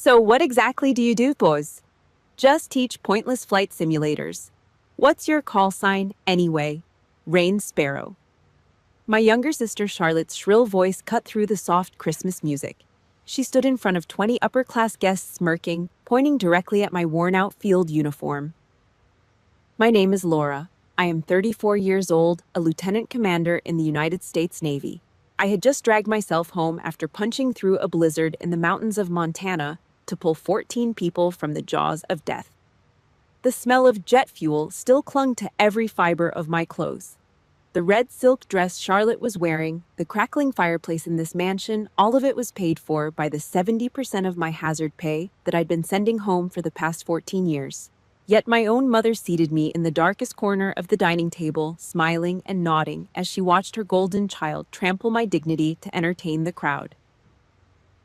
So what exactly do you do, boys? Just teach pointless flight simulators. What's your call sign, anyway? Rain Sparrow. My younger sister Charlotte's shrill voice cut through the soft Christmas music. She stood in front of 20 upper-class guests smirking, pointing directly at my worn-out field uniform. My name is Laura. I am 34 years old, a lieutenant commander in the United States Navy. I had just dragged myself home after punching through a blizzard in the mountains of Montana to pull 14 people from the jaws of death. The smell of jet fuel still clung to every fiber of my clothes. The red silk dress Charlotte was wearing, the crackling fireplace in this mansion, all of it was paid for by the 70% of my hazard pay that I'd been sending home for the past 14 years. Yet my own mother seated me in the darkest corner of the dining table, smiling and nodding as she watched her golden child trample my dignity to entertain the crowd.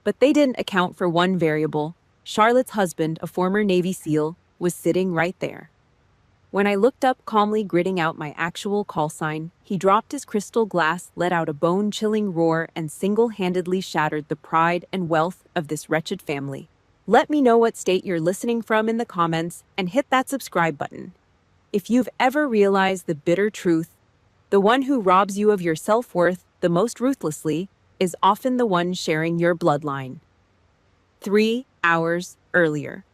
But they didn't account for one variable. Charlotte's husband, a former Navy SEAL, was sitting right there. When I looked up, calmly gritting out my actual call sign, he dropped his crystal glass, let out a bone-chilling roar, and single-handedly shattered the pride and wealth of this wretched family. Let me know what state you're listening from in the comments and hit that subscribe button. If you've ever realized the bitter truth, the one who robs you of your self-worth the most ruthlessly is often the one sharing your bloodline. 3 hours earlier.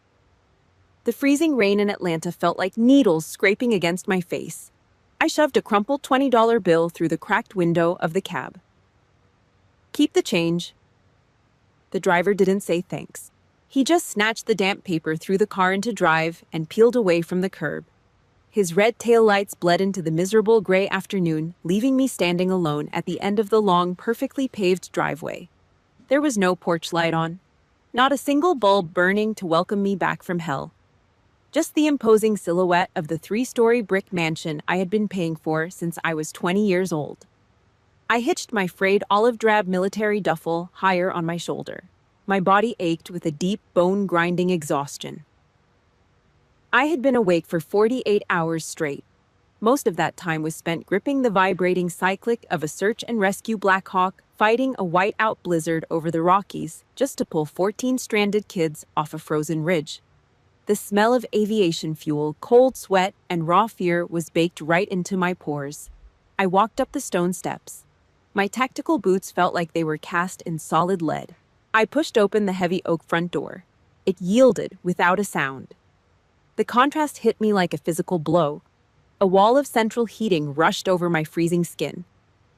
The freezing rain in Atlanta felt like needles scraping against my face. I shoved a crumpled $20 bill through the cracked window of the cab. "Keep the change." The driver didn't say thanks. He just snatched the damp paper through the car into drive and peeled away from the curb. His red taillights bled into the miserable gray afternoon, leaving me standing alone at the end of the long, perfectly paved driveway. There was no porch light on. Not a single bulb burning to welcome me back from hell. Just the imposing silhouette of the 3-story brick mansion I had been paying for since I was 20 years old. I hitched my frayed olive-drab military duffel higher on my shoulder. My body ached with a deep, bone-grinding exhaustion. I had been awake for 48 hours straight. Most of that time was spent gripping the vibrating cyclic of a search and rescue Black Hawk, fighting a white-out blizzard over the Rockies just to pull 14 stranded kids off a frozen ridge. The smell of aviation fuel, cold sweat, and raw fear was baked right into my pores. I walked up the stone steps. My tactical boots felt like they were cast in solid lead. I pushed open the heavy oak front door. It yielded without a sound. The contrast hit me like a physical blow. A wall of central heating rushed over my freezing skin.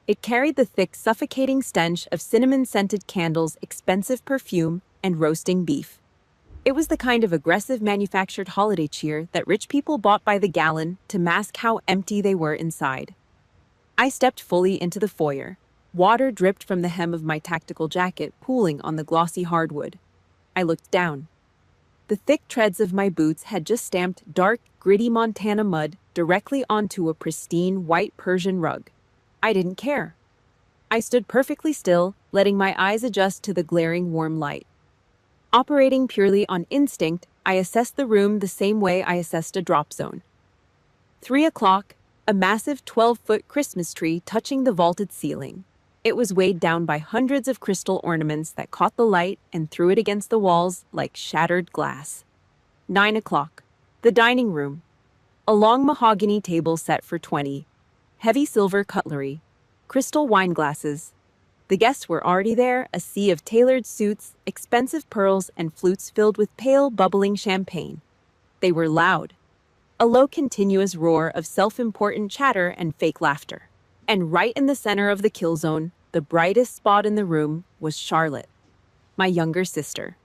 It carried the thick, suffocating stench of cinnamon-scented candles, expensive perfume, and roasting beef. It was the kind of aggressive manufactured holiday cheer that rich people bought by the gallon to mask how empty they were inside. I stepped fully into the foyer. Water dripped from the hem of my tactical jacket, pooling on the glossy hardwood. I looked down. The thick treads of my boots had just stamped dark, gritty Montana mud directly onto a pristine white Persian rug. I didn't care. I stood perfectly still, letting my eyes adjust to the glaring warm light. Operating purely on instinct, I assessed the room the same way I assessed a drop zone. 3 o'clock, a massive 12-foot Christmas tree touching the vaulted ceiling. It was weighed down by hundreds of crystal ornaments that caught the light and threw it against the walls like shattered glass. 9 o'clock, the dining room. A long mahogany table set for 20. Heavy silver cutlery. Crystal wine glasses. The guests were already there, a sea of tailored suits, expensive pearls, and flutes filled with pale, bubbling champagne. They were loud. A low, continuous roar of self-important chatter and fake laughter. And right in the center of the kill zone, the brightest spot in the room, was Charlotte, my younger sister.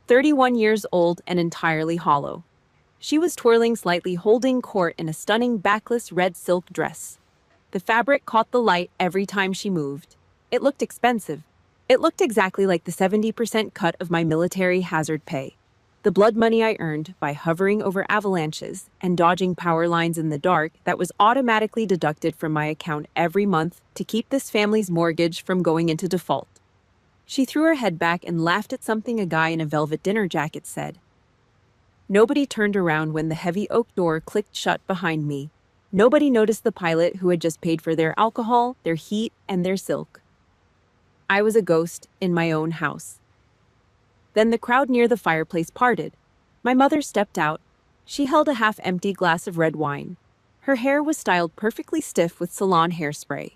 31 years old and entirely hollow. She was twirling slightly, holding court in a stunning backless red silk dress. The fabric caught the light every time she moved. It looked expensive. It looked exactly like the 70% cut of my military hazard pay. The blood money I earned by hovering over avalanches and dodging power lines in the dark that was automatically deducted from my account every month to keep this family's mortgage from going into default. She threw her head back and laughed at something a guy in a velvet dinner jacket said. Nobody turned around when the heavy oak door clicked shut behind me. Nobody noticed the pilot who had just paid for their alcohol, their heat, and their silk. I was a ghost in my own house. Then the crowd near the fireplace parted. My mother stepped out. She held a half-empty glass of red wine. Her hair was styled perfectly stiff with salon hairspray.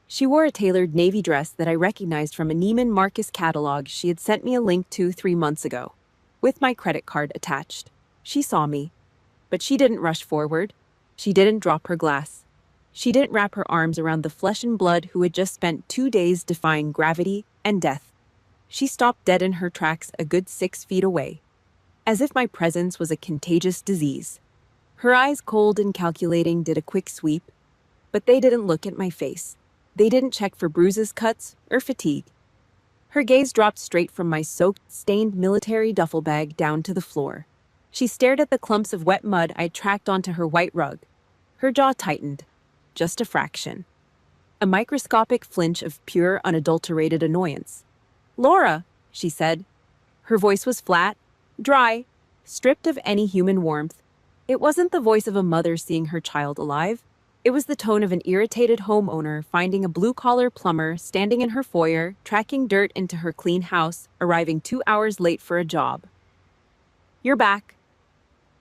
She wore a tailored navy dress that I recognized from a Neiman Marcus catalog she had sent me a link to 3 months ago, with my credit card attached. She saw me, but she didn't rush forward. She didn't drop her glass. She didn't wrap her arms around the flesh and blood who had just spent 2 days defying gravity and death. She stopped dead in her tracks a good 6 feet away, as if my presence was a contagious disease. Her eyes, cold and calculating, did a quick sweep, but they didn't look at my face. They didn't check for bruises, cuts, or fatigue. Her gaze dropped straight from my soaked, stained military duffel bag down to the floor. She stared at the clumps of wet mud I'd tracked onto her white rug. Her jaw tightened, just a fraction. A microscopic flinch of pure, unadulterated annoyance. "Laura," she said. Her voice was flat, dry, stripped of any human warmth. It wasn't the voice of a mother seeing her child alive. It was the tone of an irritated homeowner finding a blue-collar plumber standing in her foyer, tracking dirt into her clean house, arriving 2 hours late for a job. "You're back."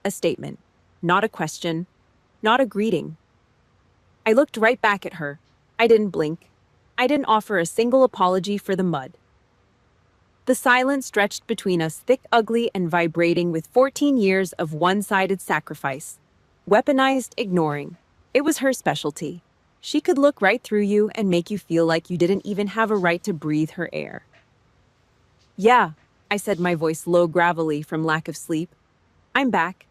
A statement, not a question, not a greeting. I looked right back at her. I didn't blink. I didn't offer a single apology for the mud. The silence stretched between us, thick, ugly, and vibrating with 14 years of one-sided sacrifice. Weaponized ignoring. It was her specialty. She could look right through you and make you feel like you didn't even have a right to breathe her air. "Yeah," I said, my voice low, gravelly from lack of sleep. "I'm back."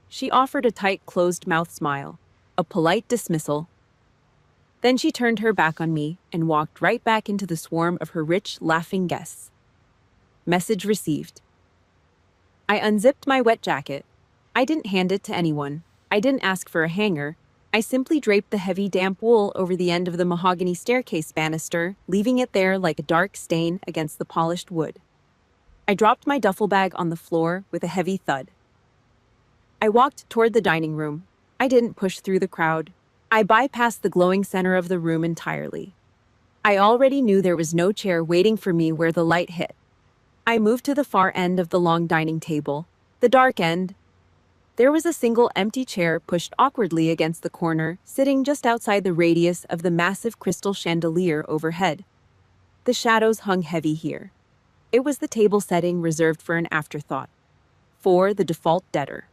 She offered a tight, closed-mouth smile, a polite dismissal. Then she turned her back on me and walked right back into the swarm of her rich, laughing guests. Message received. I unzipped my wet jacket. I didn't hand it to anyone. I didn't ask for a hanger. I simply draped the heavy, damp wool over the end of the mahogany staircase banister, leaving it there like a dark stain against the polished wood. I dropped my duffel bag on the floor with a heavy thud. I walked toward the dining room. I didn't push through the crowd. I bypassed the glowing center of the room entirely. I already knew there was no chair waiting for me where the light hit. I moved to the far end of the long dining table, the dark end. There was a single empty chair pushed awkwardly against the corner, sitting just outside the radius of the massive crystal chandelier overhead. The shadows hung heavy here. It was the table setting reserved for an afterthought, for the default debtor.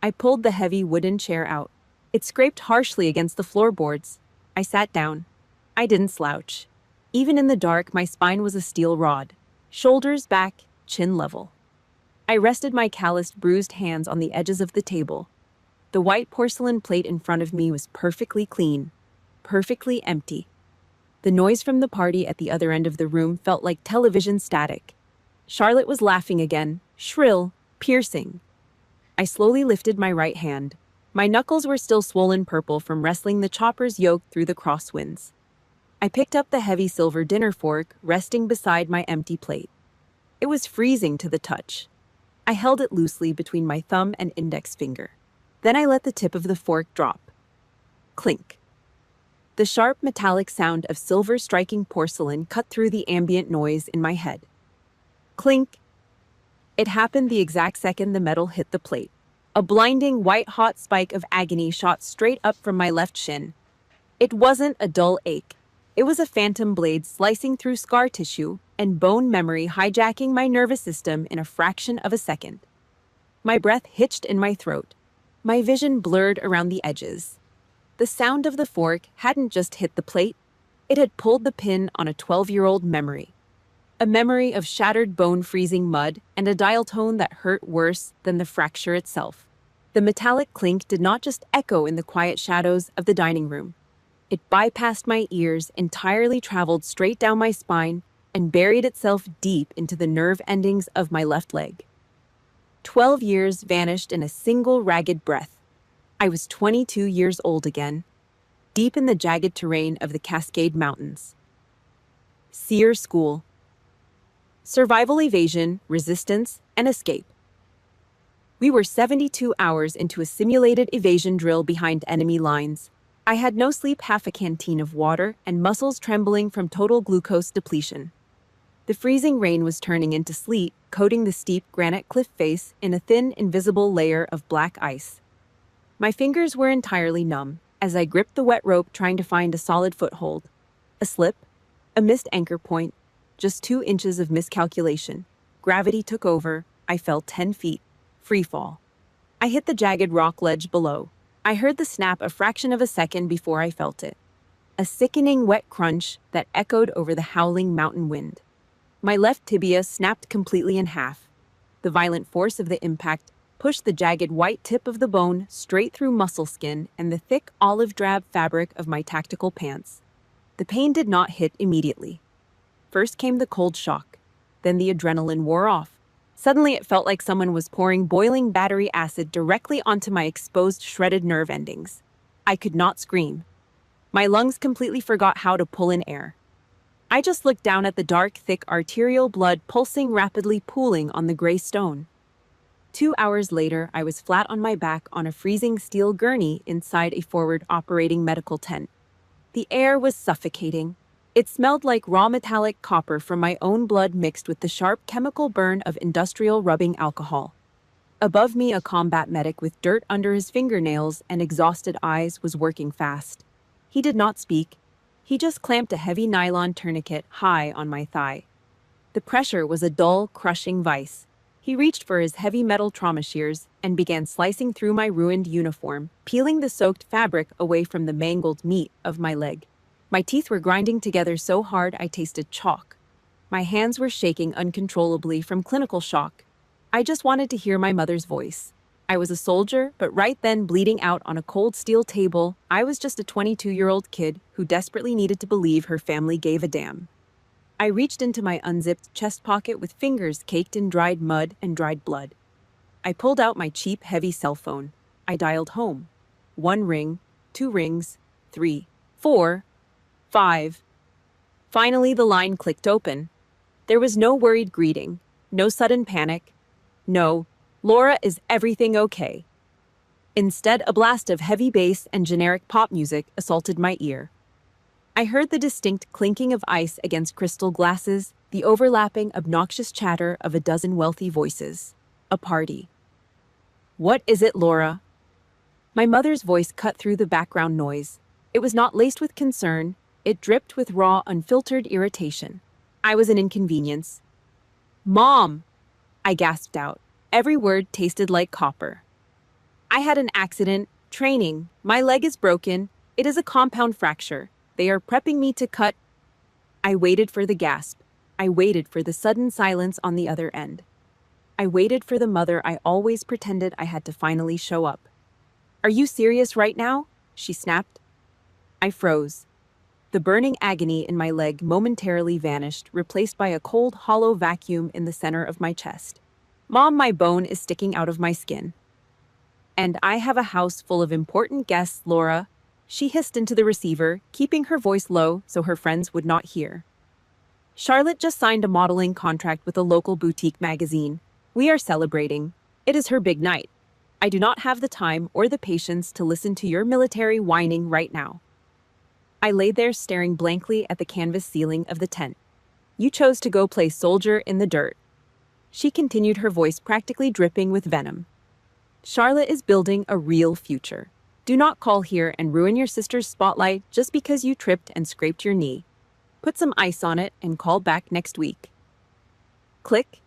I pulled the heavy wooden chair out. It scraped harshly against the floorboards. I sat down. I didn't slouch. Even in the dark, my spine was a steel rod, shoulders back, chin level. I rested my calloused, bruised hands on the edges of the table. The white porcelain plate in front of me was perfectly clean, perfectly empty. The noise from the party at the other end of the room felt like television static. Charlotte was laughing again, shrill, piercing. I slowly lifted my right hand. My knuckles were still swollen purple from wrestling the chopper's yoke through the crosswinds. I picked up the heavy silver dinner fork resting beside my empty plate. It was freezing to the touch. I held it loosely between my thumb and index finger. Then I let the tip of the fork drop. Clink. The sharp metallic sound of silver striking porcelain cut through the ambient noise in my head. Clink. It happened the exact second the metal hit the plate. A blinding, white-hot spike of agony shot straight up from my left shin. It wasn't a dull ache. It was a phantom blade slicing through scar tissue and bone memory, hijacking my nervous system in a fraction of a second. My breath hitched in my throat. My vision blurred around the edges. The sound of the fork hadn't just hit the plate. It had pulled the pin on a 12-year-old memory. A memory of shattered bone, freezing mud, and a dial tone that hurt worse than the fracture itself. The metallic clink did not just echo in the quiet shadows of the dining room. It bypassed my ears, entirely traveled straight down my spine, and buried itself deep into the nerve endings of my left leg. 12 years vanished in a single ragged breath. I was 22 years old again, deep in the jagged terrain of the Cascade Mountains. Seer School. Survival, evasion, resistance, and escape. We were 72 hours into a simulated evasion drill behind enemy lines. I had no sleep, half a canteen of water, and muscles trembling from total glucose depletion. The freezing rain was turning into sleet, coating the steep granite cliff face in a thin, invisible layer of black ice. My fingers were entirely numb as I gripped the wet rope trying to find a solid foothold. A slip, a missed anchor point, just 2 inches of miscalculation. Gravity took over. I fell 10 feet. Free fall. I hit the jagged rock ledge below. I heard the snap a fraction of a second before I felt it. A sickening wet crunch that echoed over the howling mountain wind. My left tibia snapped completely in half. The violent force of the impact pushed the jagged white tip of the bone straight through muscle skin and the thick olive-drab fabric of my tactical pants. The pain did not hit immediately. First came the cold shock. Then the adrenaline wore off. Suddenly it felt like someone was pouring boiling battery acid directly onto my exposed, shredded nerve endings. I could not scream. My lungs completely forgot how to pull in air. I just looked down at the dark, thick arterial blood pulsing rapidly, pooling on the gray stone. 2 hours later, I was flat on my back on a freezing steel gurney inside a forward operating medical tent. The air was suffocating. It smelled like raw metallic copper from my own blood mixed with the sharp chemical burn of industrial rubbing alcohol. Above me, a combat medic with dirt under his fingernails and exhausted eyes was working fast. He did not speak. He just clamped a heavy nylon tourniquet high on my thigh. The pressure was a dull, crushing vice. He reached for his heavy metal trauma shears and began slicing through my ruined uniform, peeling the soaked fabric away from the mangled meat of my leg. My teeth were grinding together so hard I tasted chalk. My hands were shaking uncontrollably from clinical shock. I just wanted to hear my mother's voice. I was a soldier, but right then, bleeding out on a cold steel table, I was just a 22-year-old kid who desperately needed to believe her family gave a damn. I reached into my unzipped chest pocket with fingers caked in dried mud and dried blood. I pulled out my cheap, heavy cell phone. I dialed home. 1 ring, 2 rings, 3, 4, 5. Finally, the line clicked open. There was no worried greeting, no sudden panic. No, Laura, is everything okay? Instead, a blast of heavy bass and generic pop music assaulted my ear. I heard the distinct clinking of ice against crystal glasses, the overlapping, obnoxious chatter of a dozen wealthy voices. A party. What is it, Laura? My mother's voice cut through the background noise. It was not laced with concern. It dripped with raw, unfiltered irritation. I was an inconvenience. Mom! I gasped out. Every word tasted like copper. I had an accident. Training. My leg is broken. It is a compound fracture. They are prepping me to cut. I waited for the gasp. I waited for the sudden silence on the other end. I waited for the mother I always pretended I had to finally show up. Are you serious right now? She snapped. I froze. The burning agony in my leg momentarily vanished, replaced by a cold, hollow vacuum in the center of my chest. Mom, my bone is sticking out of my skin. And I have a house full of important guests, Laura. She hissed into the receiver, keeping her voice low so her friends would not hear. Charlotte just signed a modeling contract with a local boutique magazine. We are celebrating. It is her big night. I do not have the time or the patience to listen to your military whining right now. I lay there staring blankly at the canvas ceiling of the tent. You chose to go play soldier in the dirt. She continued, her voice practically dripping with venom. Charlotte is building a real future. Do not call here and ruin your sister's spotlight just because you tripped and scraped your knee. Put some ice on it and call back next week. Click.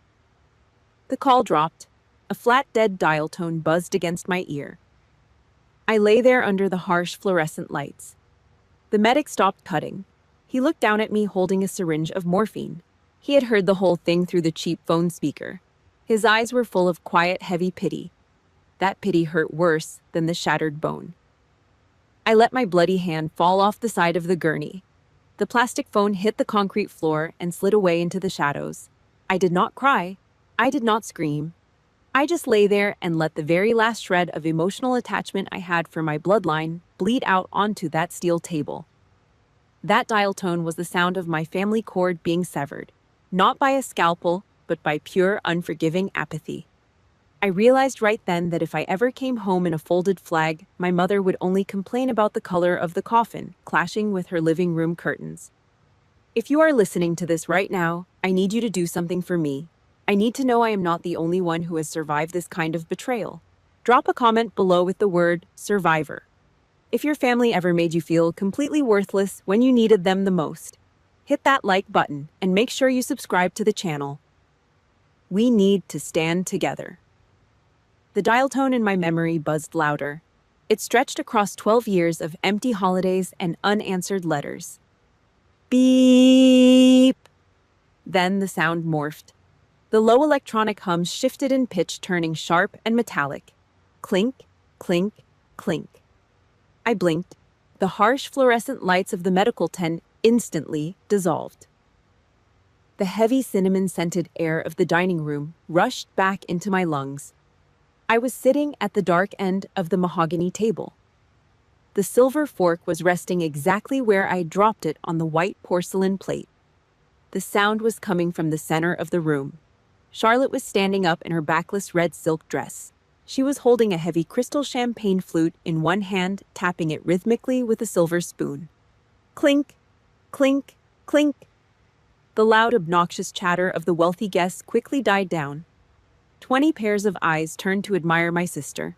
The call dropped. A flat, dead dial tone buzzed against my ear. I lay there under the harsh fluorescent lights. The medic stopped cutting. He looked down at me holding a syringe of morphine. He had heard the whole thing through the cheap phone speaker. His eyes were full of quiet, heavy pity. That pity hurt worse than the shattered bone. I let my bloody hand fall off the side of the gurney. The plastic phone hit the concrete floor and slid away into the shadows. I did not cry. I did not scream. I just lay there and let the very last shred of emotional attachment I had for my bloodline bleed out onto that steel table. That dial tone was the sound of my family cord being severed, not by a scalpel, but by pure, unforgiving apathy. I realized right then that if I ever came home in a folded flag, my mother would only complain about the color of the coffin clashing with her living room curtains. If you are listening to this right now, I need you to do something for me. I need to know I am not the only one who has survived this kind of betrayal. Drop a comment below with the word survivor. If your family ever made you feel completely worthless when you needed them the most, hit that like button and make sure you subscribe to the channel. We need to stand together. The dial tone in my memory buzzed louder. It stretched across 12 years of empty holidays and unanswered letters. Beep! Then the sound morphed. The low electronic hums shifted in pitch, turning sharp and metallic. Clink, clink, clink. I blinked. The harsh fluorescent lights of the medical tent instantly dissolved. The heavy cinnamon-scented air of the dining room rushed back into my lungs. I was sitting at the dark end of the mahogany table. The silver fork was resting exactly where I dropped it on the white porcelain plate. The sound was coming from the center of the room. Charlotte was standing up in her backless red silk dress. She was holding a heavy crystal champagne flute in one hand, tapping it rhythmically with a silver spoon. Clink, clink, clink. The loud, obnoxious chatter of the wealthy guests quickly died down. 20 pairs of eyes turned to admire my sister.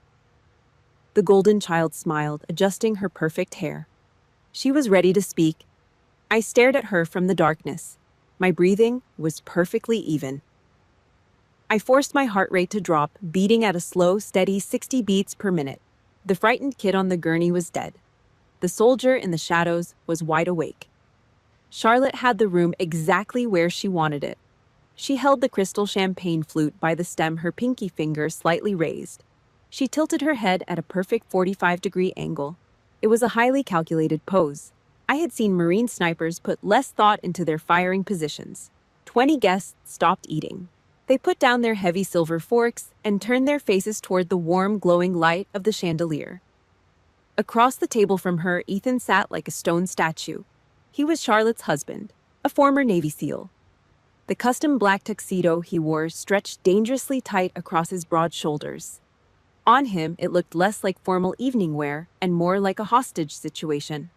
The golden child smiled, adjusting her perfect hair. She was ready to speak. I stared at her from the darkness. My breathing was perfectly even. I forced my heart rate to drop, beating at a slow, steady 60 beats per minute. The frightened kid on the gurney was dead. The soldier in the shadows was wide awake. Charlotte had the room exactly where she wanted it. She held the crystal champagne flute by the stem, her pinky finger slightly raised. She tilted her head at a perfect 45-degree angle. It was a highly calculated pose. I had seen Marine snipers put less thought into their firing positions. 20 guests stopped eating. They put down their heavy silver forks and turned their faces toward the warm, glowing light of the chandelier. Across the table from her, Ethan sat like a stone statue. He was Charlotte's husband, a former Navy SEAL. The custom black tuxedo he wore stretched dangerously tight across his broad shoulders. On him, it looked less like formal evening wear and more like a hostage situation.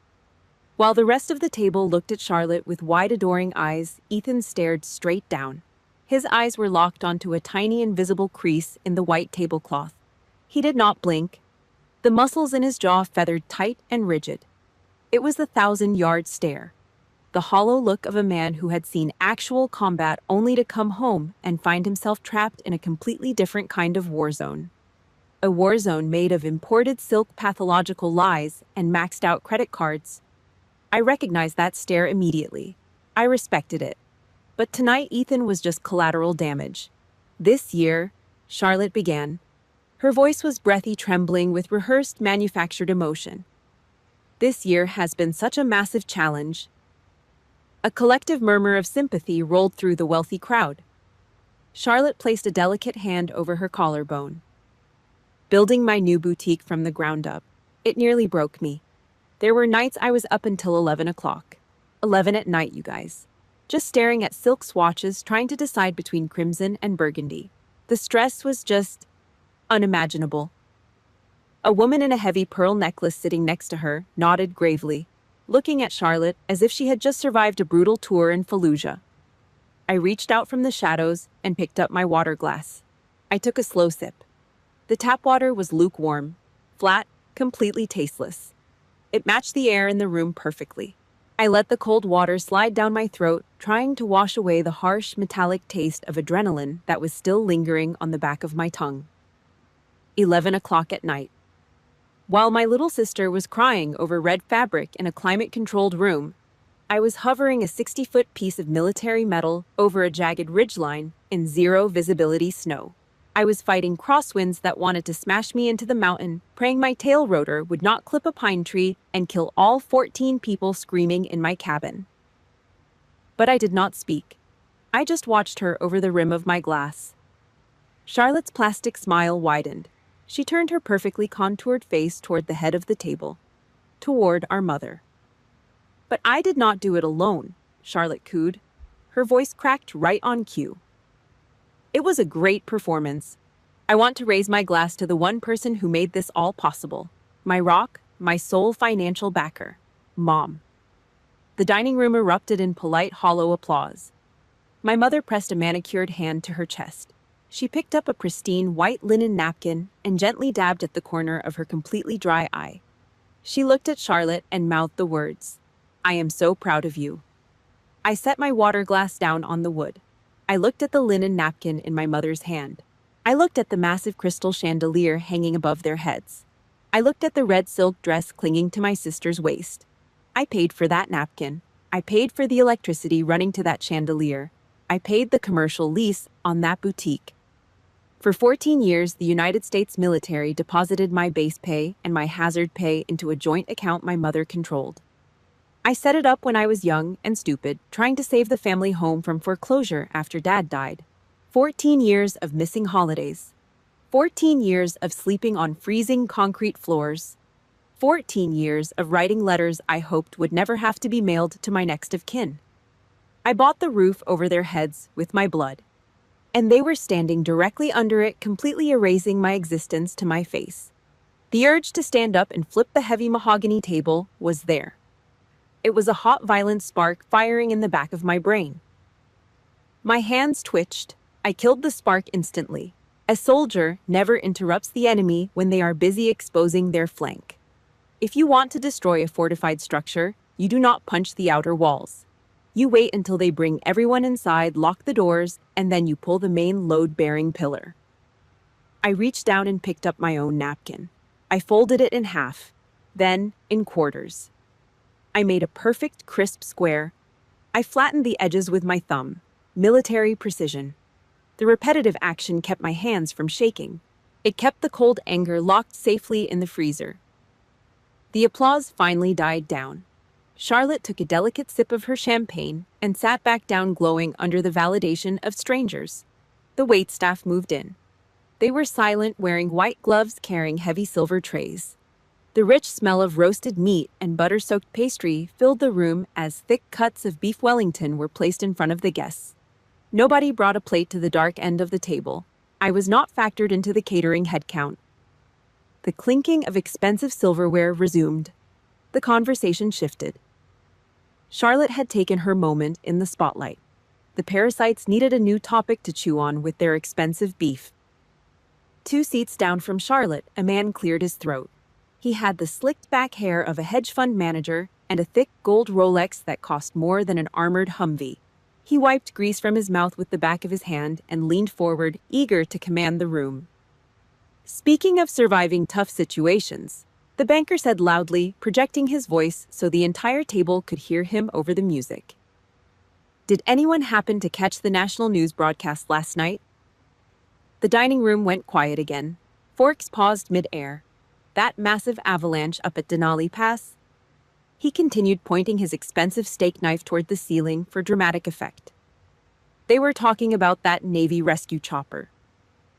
While the rest of the table looked at Charlotte with wide, adoring eyes, Ethan stared straight down. His eyes were locked onto a tiny invisible crease in the white tablecloth. He did not blink. The muscles in his jaw feathered tight and rigid. It was the 1,000-yard stare. The hollow look of a man who had seen actual combat only to come home and find himself trapped in a completely different kind of war zone. A war zone made of imported silk, pathological lies, and maxed-out credit cards. I recognized that stare immediately. I respected it. But tonight, Ethan was just collateral damage. This year, Charlotte began. Her voice was breathy, trembling with rehearsed, manufactured emotion. This year has been such a massive challenge. A collective murmur of sympathy rolled through the wealthy crowd. Charlotte placed a delicate hand over her collarbone. Building my new boutique from the ground up, it nearly broke me. There were nights I was up until 11 o'clock. 11 at night, you guys. Just staring at silk swatches, trying to decide between crimson and burgundy. The stress was just unimaginable. A woman in a heavy pearl necklace sitting next to her nodded gravely, looking at Charlotte as if she had just survived a brutal tour in Fallujah. I reached out from the shadows and picked up my water glass. I took a slow sip. The tap water was lukewarm, flat, completely tasteless. It matched the air in the room perfectly. I let the cold water slide down my throat, trying to wash away the harsh, metallic taste of adrenaline that was still lingering on the back of my tongue. 11 o'clock at night. While my little sister was crying over red fabric in a climate-controlled room, I was hovering a 60-foot piece of military metal over a jagged ridgeline in zero-visibility snow. I was fighting crosswinds that wanted to smash me into the mountain, praying my tail rotor would not clip a pine tree and kill all 14 people screaming in my cabin. But I did not speak. I just watched her over the rim of my glass. Charlotte's plastic smile widened. She turned her perfectly contoured face toward the head of the table, toward our mother. But I did not do it alone, Charlotte cooed. Her voice cracked right on cue. It was a great performance. I want to raise my glass to the one person who made this all possible. My rock, my sole financial backer, Mom. The dining room erupted in polite, hollow applause. My mother pressed a manicured hand to her chest. She picked up a pristine white linen napkin and gently dabbed at the corner of her completely dry eye. She looked at Charlotte and mouthed the words, "I am so proud of you." I set my water glass down on the wood. I looked at the linen napkin in my mother's hand. I looked at the massive crystal chandelier hanging above their heads. I looked at the red silk dress clinging to my sister's waist. I paid for that napkin. I paid for the electricity running to that chandelier. I paid the commercial lease on that boutique. For 14 years, the United States military deposited my base pay and my hazard pay into a joint account my mother controlled. I set it up when I was young and stupid, trying to save the family home from foreclosure after Dad died. 14 years of missing holidays. 14 years of sleeping on freezing concrete floors. 14 years of writing letters I hoped would never have to be mailed to my next of kin. I bought the roof over their heads with my blood. And they were standing directly under it, completely erasing my existence to my face. The urge to stand up and flip the heavy mahogany table was there. It was a hot, violent spark firing in the back of my brain. My hands twitched. I killed the spark instantly. A soldier never interrupts the enemy when they are busy exposing their flank. If you want to destroy a fortified structure, you do not punch the outer walls. You wait until they bring everyone inside, lock the doors, and then you pull the main load-bearing pillar. I reached down and picked up my own napkin. I folded it in half, then in quarters. I made a perfect, crisp square. I flattened the edges with my thumb. Military precision. The repetitive action kept my hands from shaking. It kept the cold anger locked safely in the freezer. The applause finally died down. Charlotte took a delicate sip of her champagne and sat back down, glowing under the validation of strangers. The waitstaff moved in. They were silent, wearing white gloves, carrying heavy silver trays. The rich smell of roasted meat and butter-soaked pastry filled the room as thick cuts of beef Wellington were placed in front of the guests. Nobody brought a plate to the dark end of the table. I was not factored into the catering headcount. The clinking of expensive silverware resumed. The conversation shifted. Charlotte had taken her moment in the spotlight. The parasites needed a new topic to chew on with their expensive beef. 2 seats down from Charlotte, a man cleared his throat. He had the slicked-back hair of a hedge fund manager and a thick gold Rolex that cost more than an armored Humvee. He wiped grease from his mouth with the back of his hand and leaned forward, eager to command the room. "Speaking of surviving tough situations," the banker said loudly, projecting his voice so the entire table could hear him over the music. "Did anyone happen to catch the national news broadcast last night?" The dining room went quiet again. Forks paused mid-air. "That massive avalanche up at Denali Pass?" He continued, pointing his expensive steak knife toward the ceiling for dramatic effect. "They were talking about that Navy rescue chopper."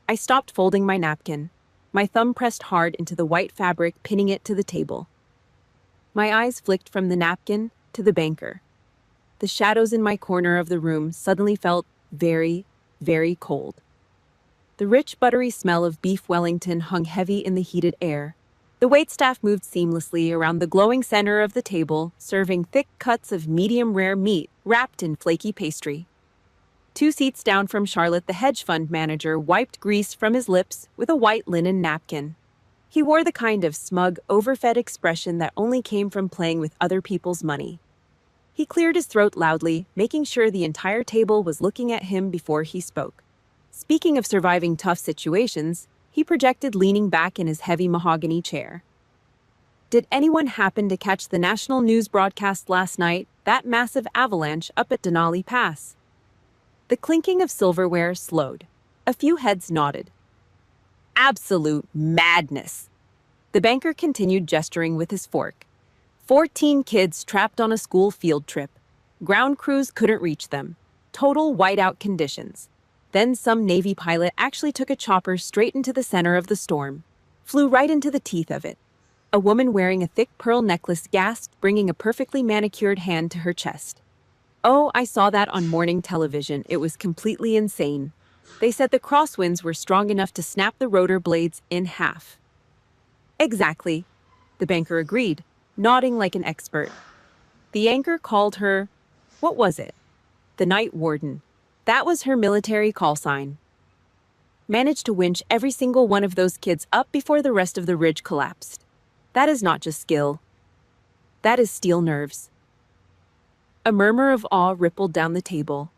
I stopped folding my napkin. My thumb pressed hard into the white fabric, pinning it to the table. My eyes flicked from the napkin to the banker. The shadows in my corner of the room suddenly felt very, very cold. The rich, buttery smell of beef Wellington hung heavy in the heated air. The waitstaff moved seamlessly around the glowing center of the table, serving thick cuts of medium-rare meat wrapped in flaky pastry. 2 seats down from Charlotte, the hedge fund manager wiped grease from his lips with a white linen napkin. He wore the kind of smug, overfed expression that only came from playing with other people's money. He cleared his throat loudly, making sure the entire table was looking at him before he spoke. Speaking of surviving tough situations, he projected, leaning back in his heavy mahogany chair. "Did anyone happen to catch the national news broadcast last night, that massive avalanche up at Denali Pass?" The clinking of silverware slowed. A few heads nodded. "Absolute madness," the banker continued, gesturing with his fork. 14 kids trapped on a school field trip. Ground crews couldn't reach them. Total whiteout conditions. Then some Navy pilot actually took a chopper straight into the center of the storm. Flew right into the teeth of it. A woman wearing a thick pearl necklace gasped, bringing a perfectly manicured hand to her chest. "Oh, I saw that on morning television. It was completely insane. They said the crosswinds were strong enough to snap the rotor blades in half." "Exactly," the banker agreed, nodding like an expert. The anchor called her, what was it? The night warden. That was her military call sign. Managed to winch every single one of those kids up before the rest of the ridge collapsed. That is not just skill. That is steel nerves. A murmur of awe rippled down the table.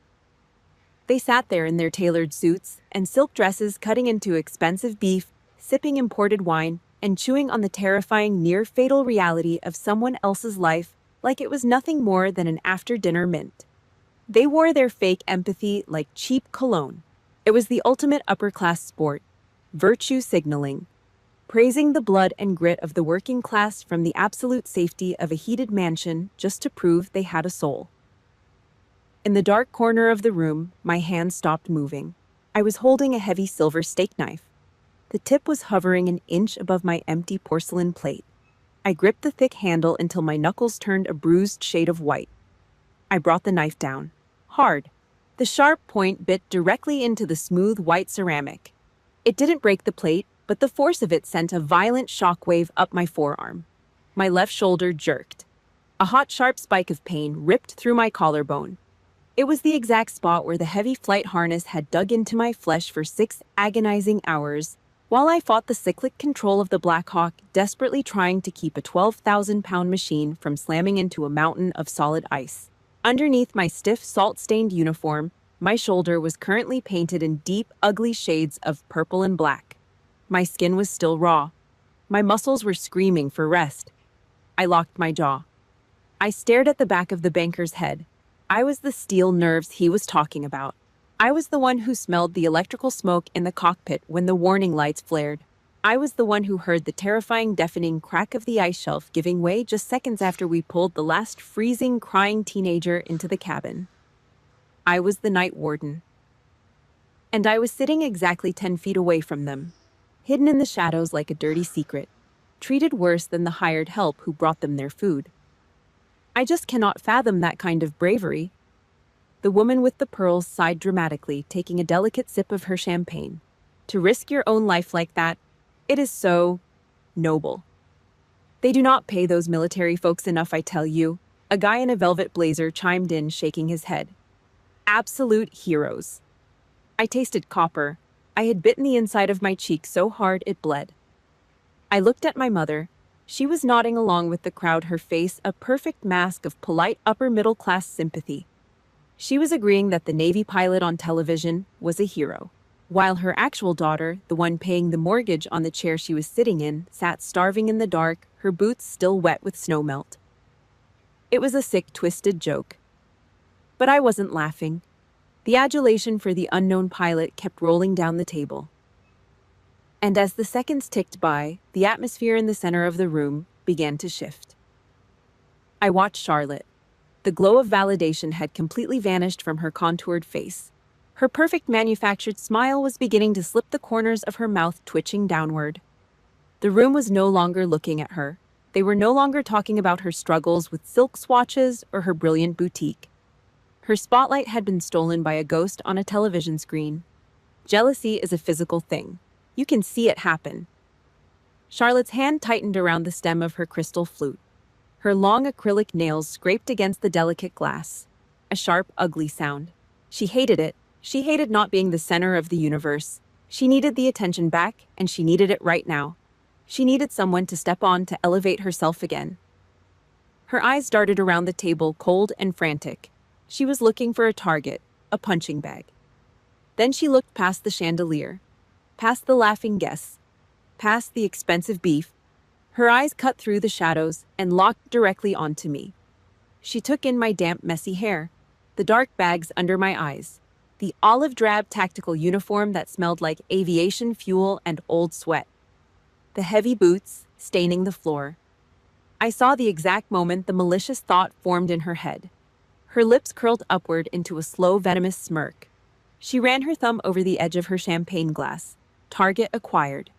They sat there in their tailored suits and silk dresses, cutting into expensive beef, sipping imported wine, and chewing on the terrifying near-fatal reality of someone else's life like it was nothing more than an after-dinner mint. They wore their fake empathy like cheap cologne. It was the ultimate upper-class sport, virtue signaling, praising the blood and grit of the working class from the absolute safety of a heated mansion just to prove they had a soul. In the dark corner of the room, my hand stopped moving. I was holding a heavy silver steak knife. The tip was hovering an inch above my empty porcelain plate. I gripped the thick handle until my knuckles turned a bruised shade of white. I brought the knife down. Hard. The sharp point bit directly into the smooth white ceramic. It didn't break the plate, but the force of it sent a violent shockwave up my forearm. My left shoulder jerked. A hot, sharp spike of pain ripped through my collarbone. It was the exact spot where the heavy flight harness had dug into my flesh for 6 agonizing hours, while I fought the cyclic control of the Black Hawk, desperately trying to keep a 12,000-pound machine from slamming into a mountain of solid ice. Underneath my stiff, salt-stained uniform, my shoulder was currently painted in deep, ugly shades of purple and black. My skin was still raw. My muscles were screaming for rest. I locked my jaw. I stared at the back of the banker's head. I was the steel nerves he was talking about. I was the one who smelled the electrical smoke in the cockpit when the warning lights flared. I was the one who heard the terrifying, deafening crack of the ice shelf giving way just seconds after we pulled the last freezing, crying teenager into the cabin. I was the night warden. And I was sitting exactly 10 feet away from them, hidden in the shadows like a dirty secret, treated worse than the hired help who brought them their food. I just cannot fathom that kind of bravery. The woman with the pearls sighed dramatically, taking a delicate sip of her champagne. To risk your own life like that, it is so noble. They do not pay those military folks enough, I tell you. A guy in a velvet blazer chimed in, shaking his head. Absolute heroes. I tasted copper. I had bitten the inside of my cheek so hard it bled. I looked at my mother. She was nodding along with the crowd, her face a perfect mask of polite upper-middle-class sympathy. She was agreeing that the Navy pilot on television was a hero, while her actual daughter, the one paying the mortgage on the chair she was sitting in, sat starving in the dark, her boots still wet with snowmelt. It was a sick, twisted joke. But I wasn't laughing. The adulation for the unknown pilot kept rolling down the table. And as the seconds ticked by, the atmosphere in the center of the room began to shift. I watched Charlotte. The glow of validation had completely vanished from her contoured face. Her perfect manufactured smile was beginning to slip, the corners of her mouth twitching downward. The room was no longer looking at her. They were no longer talking about her struggles with silk swatches or her brilliant boutique. Her spotlight had been stolen by a ghost on a television screen. Jealousy is a physical thing. You can see it happen. Charlotte's hand tightened around the stem of her crystal flute. Her long acrylic nails scraped against the delicate glass. A sharp, ugly sound. She hated it. She hated not being the center of the universe. She needed the attention back, and she needed it right now. She needed someone to step on to elevate herself again. Her eyes darted around the table, cold and frantic. She was looking for a target, a punching bag. Then she looked past the chandelier, past the laughing guests, past the expensive beef. Her eyes cut through the shadows and locked directly onto me. She took in my damp, messy hair, the dark bags under my eyes, the olive drab tactical uniform that smelled like aviation fuel and old sweat, the heavy boots staining the floor. I saw the exact moment the malicious thought formed in her head. Her lips curled upward into a slow, venomous smirk. She ran her thumb over the edge of her champagne glass. Target acquired.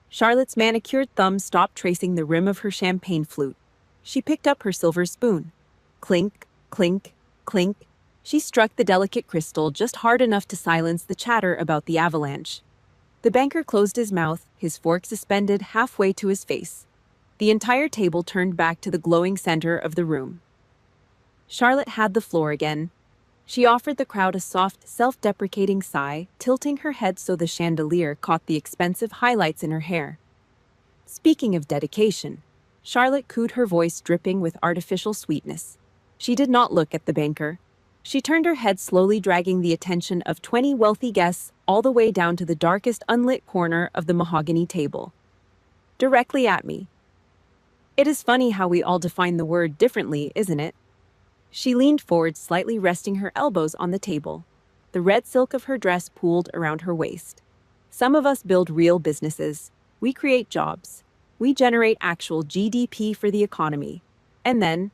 Charlotte's manicured thumb stopped tracing the rim of her champagne flute. She picked up her silver spoon. Clink, clink, clink. She struck the delicate crystal just hard enough to silence the chatter about the avalanche. The banker closed his mouth, his fork suspended halfway to his face. The entire table turned back to the glowing center of the room. Charlotte had the floor again. She offered the crowd a soft, self-deprecating sigh, tilting her head so the chandelier caught the expensive highlights in her hair. Speaking of dedication, Charlotte cooed, her voice dripping with artificial sweetness. She did not look at the banker. She turned her head slowly, dragging the attention of 20 wealthy guests all the way down to the darkest unlit corner of the mahogany table. Directly at me. It is funny how we all define the word differently, isn't it? She leaned forward, slightly resting her elbows on the table. The red silk of her dress pooled around her waist. Some of us build real businesses. We create jobs. We generate actual GDP for the economy. And then,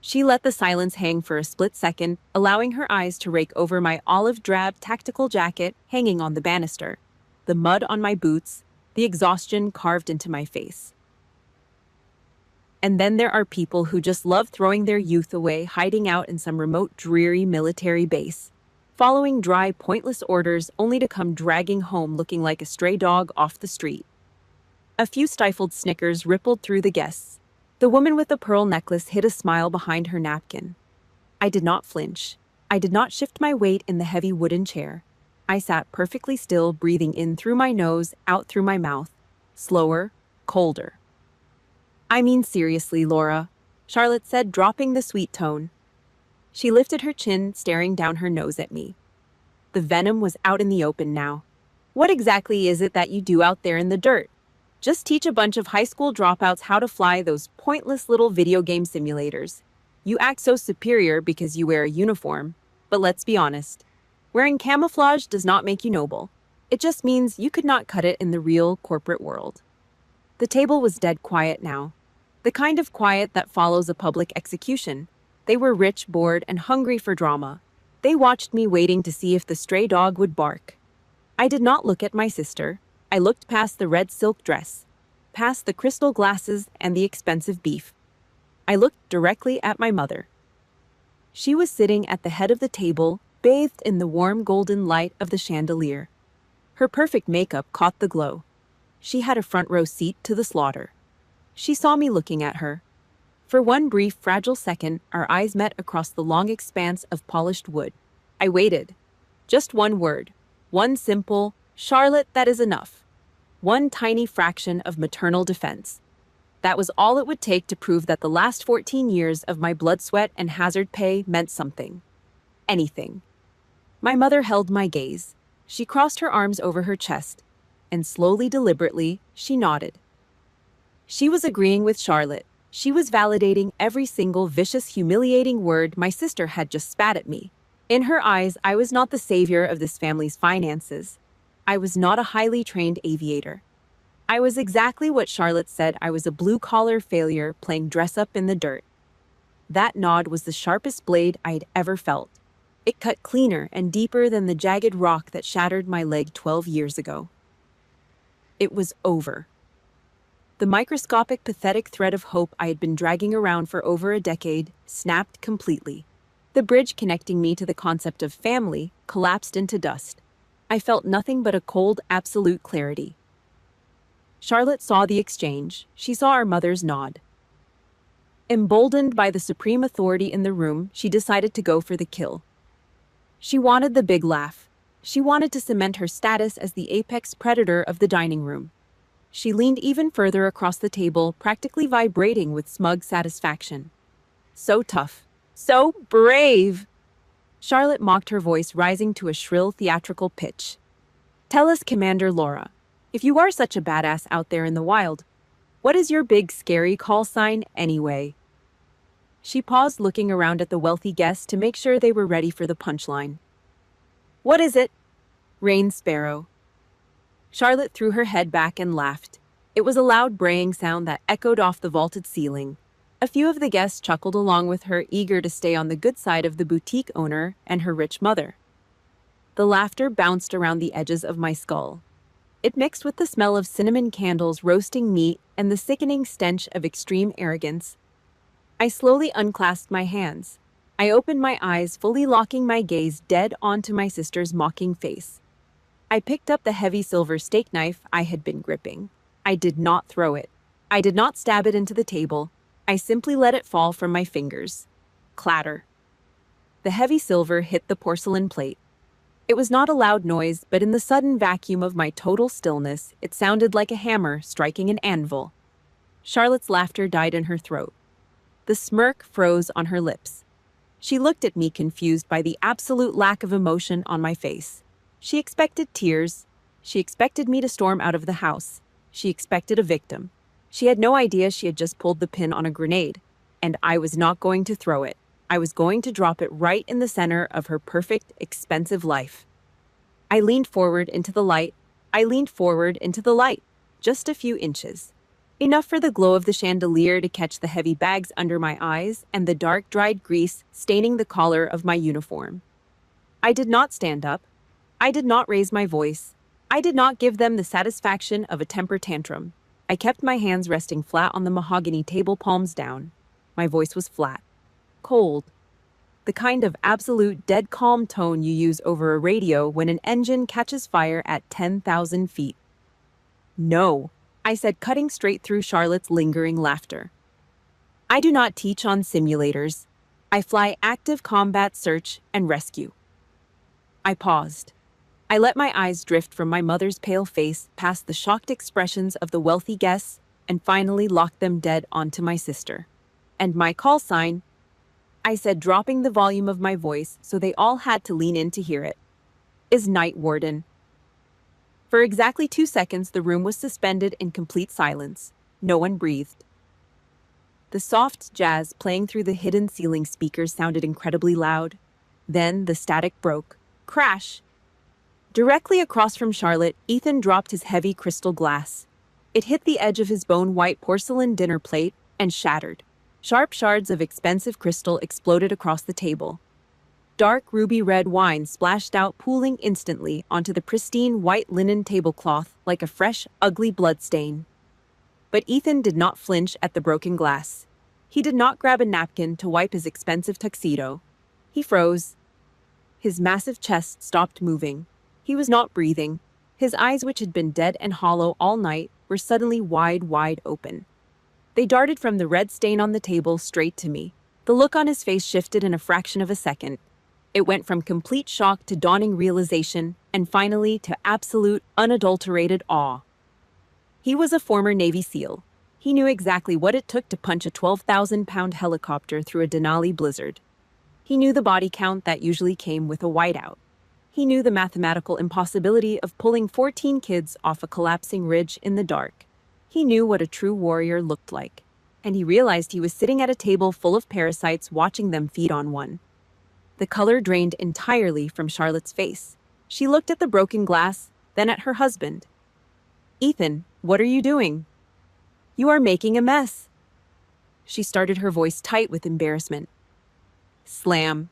she let the silence hang for a split second, allowing her eyes to rake over my olive drab tactical jacket hanging on the banister, the mud on my boots, the exhaustion carved into my face. And then there are people who just love throwing their youth away, hiding out in some remote, dreary military base, following dry, pointless orders only to come dragging home looking like a stray dog off the street. A few stifled snickers rippled through the guests. The woman with the pearl necklace hid a smile behind her napkin. I did not flinch. I did not shift my weight in the heavy wooden chair. I sat perfectly still, breathing in through my nose, out through my mouth. Slower, colder. I mean seriously, Laura, Charlotte said, dropping the sweet tone. She lifted her chin, staring down her nose at me. The venom was out in the open now. What exactly is it that you do out there in the dirt? Just teach a bunch of high school dropouts how to fly those pointless little video game simulators. You act so superior because you wear a uniform, but let's be honest. Wearing camouflage does not make you noble. It just means you could not cut it in the real corporate world. The table was dead quiet now. The kind of quiet that follows a public execution. They were rich, bored, and hungry for drama. They watched me, waiting to see if the stray dog would bark. I did not look at my sister. I looked past the red silk dress, past the crystal glasses and the expensive beef. I looked directly at my mother. She was sitting at the head of the table, bathed in the warm golden light of the chandelier. Her perfect makeup caught the glow. She had a front row seat to the slaughter. She saw me looking at her. For one brief, fragile second, our eyes met across the long expanse of polished wood. I waited. Just one word. One simple, "Charlotte, that is enough." One tiny fraction of maternal defense. That was all it would take to prove that the last 14 years of my blood, sweat, and hazard pay meant something. Anything. My mother held my gaze. She crossed her arms over her chest, and slowly, deliberately, she nodded. She was agreeing with Charlotte. She was validating every single vicious, humiliating word my sister had just spat at me. In her eyes, I was not the savior of this family's finances. I was not a highly trained aviator. I was exactly what Charlotte said. I was a blue-collar failure playing dress-up in the dirt. That nod was the sharpest blade I had ever felt. It cut cleaner and deeper than the jagged rock that shattered my leg 12 years ago. It was over. The microscopic, pathetic thread of hope I had been dragging around for over a decade snapped completely. The bridge connecting me to the concept of family collapsed into dust. I felt nothing but a cold, absolute clarity. Charlotte saw the exchange. She saw our mother's nod. Emboldened by the supreme authority in the room, she decided to go for the kill. She wanted the big laugh. She wanted to cement her status as the apex predator of the dining room. She leaned even further across the table, practically vibrating with smug satisfaction. So tough. So brave! Charlotte mocked, her voice rising to a shrill, theatrical pitch. Tell us, Commander Laura, if you are such a badass out there in the wild, what is your big, scary call sign anyway? She paused, looking around at the wealthy guests to make sure they were ready for the punchline. What is it? Rain Sparrow. Charlotte threw her head back and laughed. It was a loud, braying sound that echoed off the vaulted ceiling. A few of the guests chuckled along with her, eager to stay on the good side of the boutique owner and her rich mother. The laughter bounced around the edges of my skull. It mixed with the smell of cinnamon candles, roasting meat, and the sickening stench of extreme arrogance. I slowly unclasped my hands. I opened my eyes, fully locking my gaze dead onto my sister's mocking face. I picked up the heavy silver steak knife I had been gripping. I did not throw it. I did not stab it into the table. I simply let it fall from my fingers. Clatter. The heavy silver hit the porcelain plate. It was not a loud noise, but in the sudden vacuum of my total stillness, it sounded like a hammer striking an anvil. Charlotte's laughter died in her throat. The smirk froze on her lips. She looked at me confused by the absolute lack of emotion on my face. She expected tears. She expected me to storm out of the house. She expected a victim. She had no idea she had just pulled the pin on a grenade, and I was not going to throw it. I was going to drop it right in the center of her perfect, expensive life. I leaned forward into the light. Just a few inches. Enough for the glow of the chandelier to catch the heavy bags under my eyes and the dark, dried grease staining the collar of my uniform. I did not stand up. I did not raise my voice. I did not give them the satisfaction of a temper tantrum. I kept my hands resting flat on the mahogany table, palms down. My voice was flat. Cold. The kind of absolute dead calm tone you use over a radio when an engine catches fire at 10,000 feet. No, I said, cutting straight through Charlotte's lingering laughter. I do not teach on simulators. I fly active combat search and rescue. I paused. I let my eyes drift from my mother's pale face past the shocked expressions of the wealthy guests and finally locked them dead onto my sister. And my call sign, I said, dropping the volume of my voice so they all had to lean in to hear it, is Night Warden. For exactly 2 seconds, the room was suspended in complete silence. No one breathed. The soft jazz playing through the hidden ceiling speakers sounded incredibly loud. Then the static broke. Crash! Directly across from Charlotte, Ethan dropped his heavy crystal glass. It hit the edge of his bone-white porcelain dinner plate and shattered. Sharp shards of expensive crystal exploded across the table. Dark ruby red wine splashed out, pooling instantly onto the pristine white linen tablecloth like a fresh, ugly bloodstain. But Ethan did not flinch at the broken glass. He did not grab a napkin to wipe his expensive tuxedo. He froze. His massive chest stopped moving. He was not breathing. His eyes, which had been dead and hollow all night, were suddenly wide open. They darted from the red stain on the table straight to me. The look on his face shifted in a fraction of a second. It went from complete shock to dawning realization, and finally to absolute, unadulterated awe. He was a former Navy SEAL. He knew exactly what it took to punch a 12,000-pound helicopter through a Denali blizzard. He knew the body count that usually came with a whiteout. He knew the mathematical impossibility of pulling 14 kids off a collapsing ridge in the dark. He knew what a true warrior looked like. And he realized he was sitting at a table full of parasites watching them feed on one. The color drained entirely from Charlotte's face. She looked at the broken glass, then at her husband. "Ethan, what are you doing? You are making a mess." She started, her voice tight with embarrassment. Slam.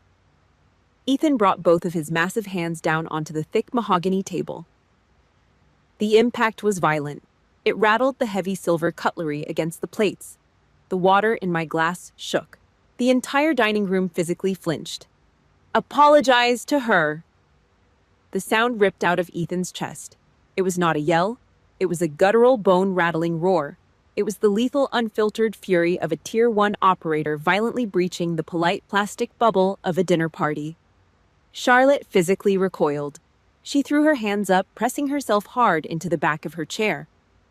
Ethan brought both of his massive hands down onto the thick mahogany table. The impact was violent. It rattled the heavy silver cutlery against the plates. The water in my glass shook. The entire dining room physically flinched. "Apologize to her." The sound ripped out of Ethan's chest. It was not a yell. It was a guttural, bone-rattling roar. It was the lethal, unfiltered fury of a Tier 1 operator violently breaching the polite plastic bubble of a dinner party. Charlotte physically recoiled. She threw her hands up, pressing herself hard into the back of her chair.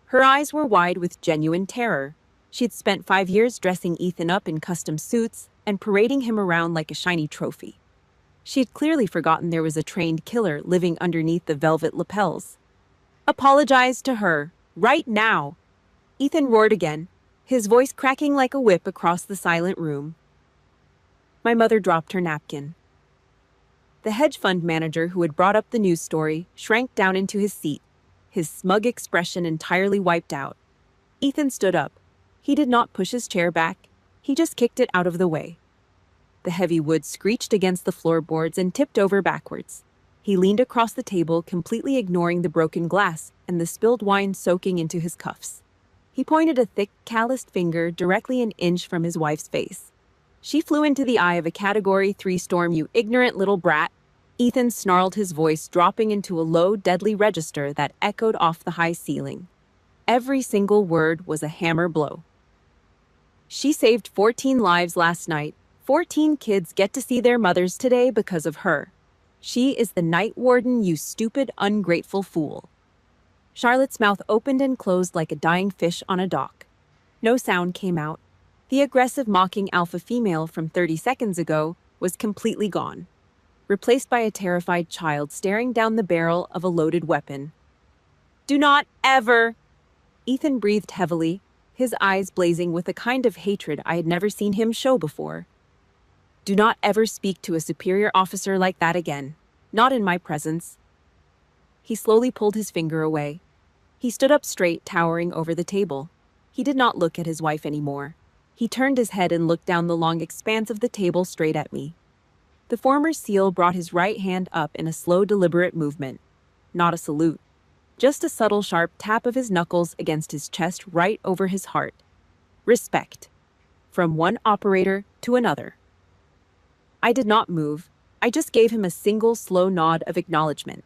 Her eyes were wide with genuine terror. She had spent 5 years dressing Ethan up in custom suits and parading him around like a shiny trophy. She had clearly forgotten there was a trained killer living underneath the velvet lapels. "Apologize to her, right now!" Ethan roared again, his voice cracking like a whip across the silent room. My mother dropped her napkin. The hedge fund manager who had brought up the news story shrank down into his seat, his smug expression entirely wiped out. Ethan stood up. He did not push his chair back. He just kicked it out of the way. The heavy wood screeched against the floorboards and tipped over backwards. He leaned across the table, completely ignoring the broken glass and the spilled wine soaking into his cuffs. He pointed a thick, calloused finger directly an inch from his wife's face. She flew into the eye of a Category 3 storm, "You ignorant little brat." Ethan snarled, his voice dropping into a low, deadly register that echoed off the high ceiling. Every single word was a hammer blow. "She saved 14 lives last night. 14 kids get to see their mothers today because of her. She is the night warden, you stupid, ungrateful fool. Charlotte's mouth opened and closed like a dying fish on a dock. No sound came out. The aggressive, mocking alpha female from 30 seconds ago was completely gone, replaced by a terrified child staring down the barrel of a loaded weapon. Do not ever! Ethan breathed heavily, his eyes blazing with a kind of hatred I had never seen him show before. Do not ever speak to a superior officer like that again. Not in my presence. He slowly pulled his finger away. He stood up straight, towering over the table. He did not look at his wife anymore. He turned his head and looked down the long expanse of the table straight at me. The former SEAL brought his right hand up in a slow, deliberate movement. Not a salute. Just a subtle, sharp tap of his knuckles against his chest right over his heart. Respect. From one operator to another. I did not move. I just gave him a single, slow nod of acknowledgement.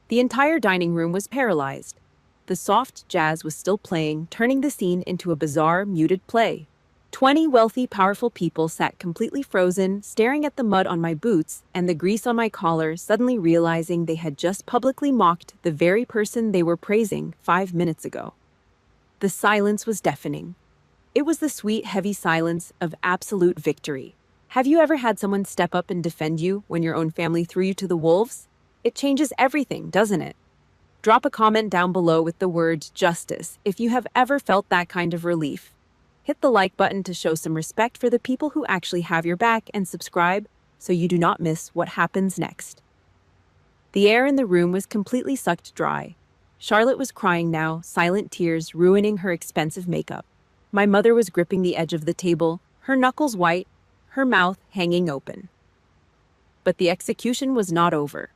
The entire dining room was paralyzed. The soft jazz was still playing, turning the scene into a bizarre, muted play. 20 wealthy, powerful people sat completely frozen, staring at the mud on my boots and the grease on my collar, suddenly realizing they had just publicly mocked the very person they were praising 5 minutes ago. The silence was deafening. It was the sweet, heavy silence of absolute victory. Have you ever had someone step up and defend you when your own family threw you to the wolves? It changes everything, doesn't it? Drop a comment down below with the word justice if you have ever felt that kind of relief. Hit the like button to show some respect for the people who actually have your back, and subscribe so you do not miss what happens next. The air in the room was completely sucked dry. Charlotte was crying now, silent tears ruining her expensive makeup. My mother was gripping the edge of the table, her knuckles white, her mouth hanging open. But the execution was not over.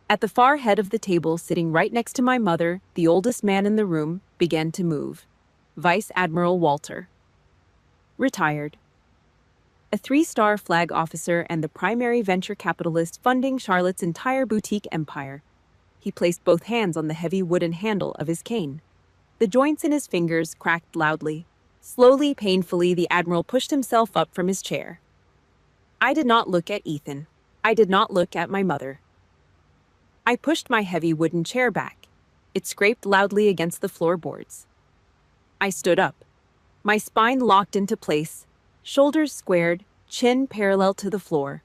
At the far head of the table, sitting right next to my mother, the oldest man in the room began to move. Vice Admiral Walter. Retired. A 3-star flag officer and the primary venture capitalist funding Charlotte's entire boutique empire. He placed both hands on the heavy wooden handle of his cane. The joints in his fingers cracked loudly. Slowly, painfully, the Admiral pushed himself up from his chair. I did not look at Ethan. I did not look at my mother. I pushed my heavy wooden chair back. It scraped loudly against the floorboards. I stood up. My spine locked into place, shoulders squared, chin parallel to the floor.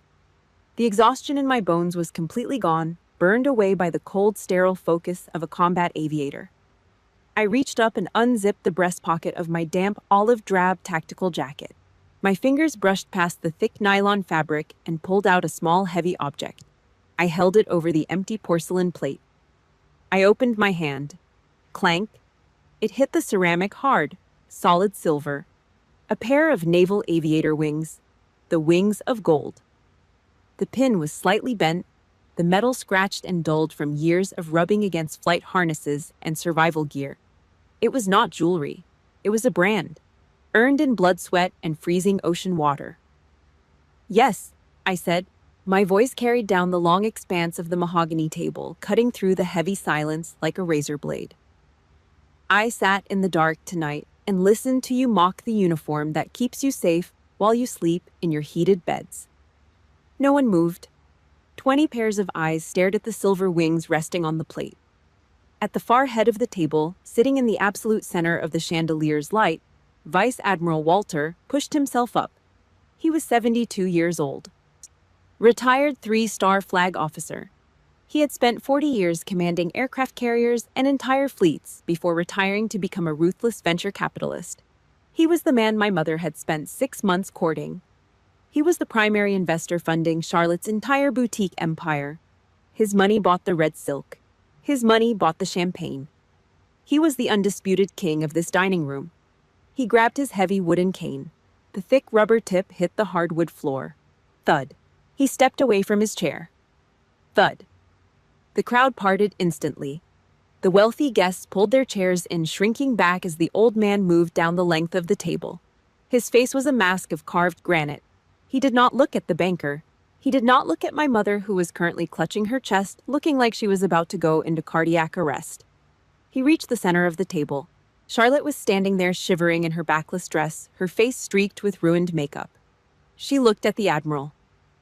The exhaustion in my bones was completely gone, burned away by the cold, sterile focus of a combat aviator. I reached up and unzipped the breast pocket of my damp, olive-drab tactical jacket. My fingers brushed past the thick nylon fabric and pulled out a small, heavy object. I held it over the empty porcelain plate. I opened my hand. Clank. It hit the ceramic hard, solid silver. A pair of naval aviator wings, the wings of gold. The pin was slightly bent, the metal scratched and dulled from years of rubbing against flight harnesses and survival gear. It was not jewelry. It was a brand, earned in blood, sweat, and freezing ocean water. Yes, I said. My voice carried down the long expanse of the mahogany table, cutting through the heavy silence like a razor blade. I sat in the dark tonight and listened to you mock the uniform that keeps you safe while you sleep in your heated beds. No one moved. 20 pairs of eyes stared at the silver wings resting on the plate. At the far head of the table, sitting in the absolute center of the chandelier's light, Vice Admiral Walter pushed himself up. He was 72 years old. Retired 3-star flag officer. He had spent 40 years commanding aircraft carriers and entire fleets before retiring to become a ruthless venture capitalist. He was the man my mother had spent 6 months courting. He was the primary investor funding Charlotte's entire boutique empire. His money bought the red silk. His money bought the champagne. He was the undisputed king of this dining room. He grabbed his heavy wooden cane. The thick rubber tip hit the hardwood floor. Thud. He stepped away from his chair. Thud. The crowd parted instantly. The wealthy guests pulled their chairs in, shrinking back as the old man moved down the length of the table. His face was a mask of carved granite. He did not look at the banker. He did not look at my mother, who was currently clutching her chest, looking like she was about to go into cardiac arrest. He reached the center of the table. Charlotte was standing there shivering in her backless dress, her face streaked with ruined makeup. She looked at the Admiral.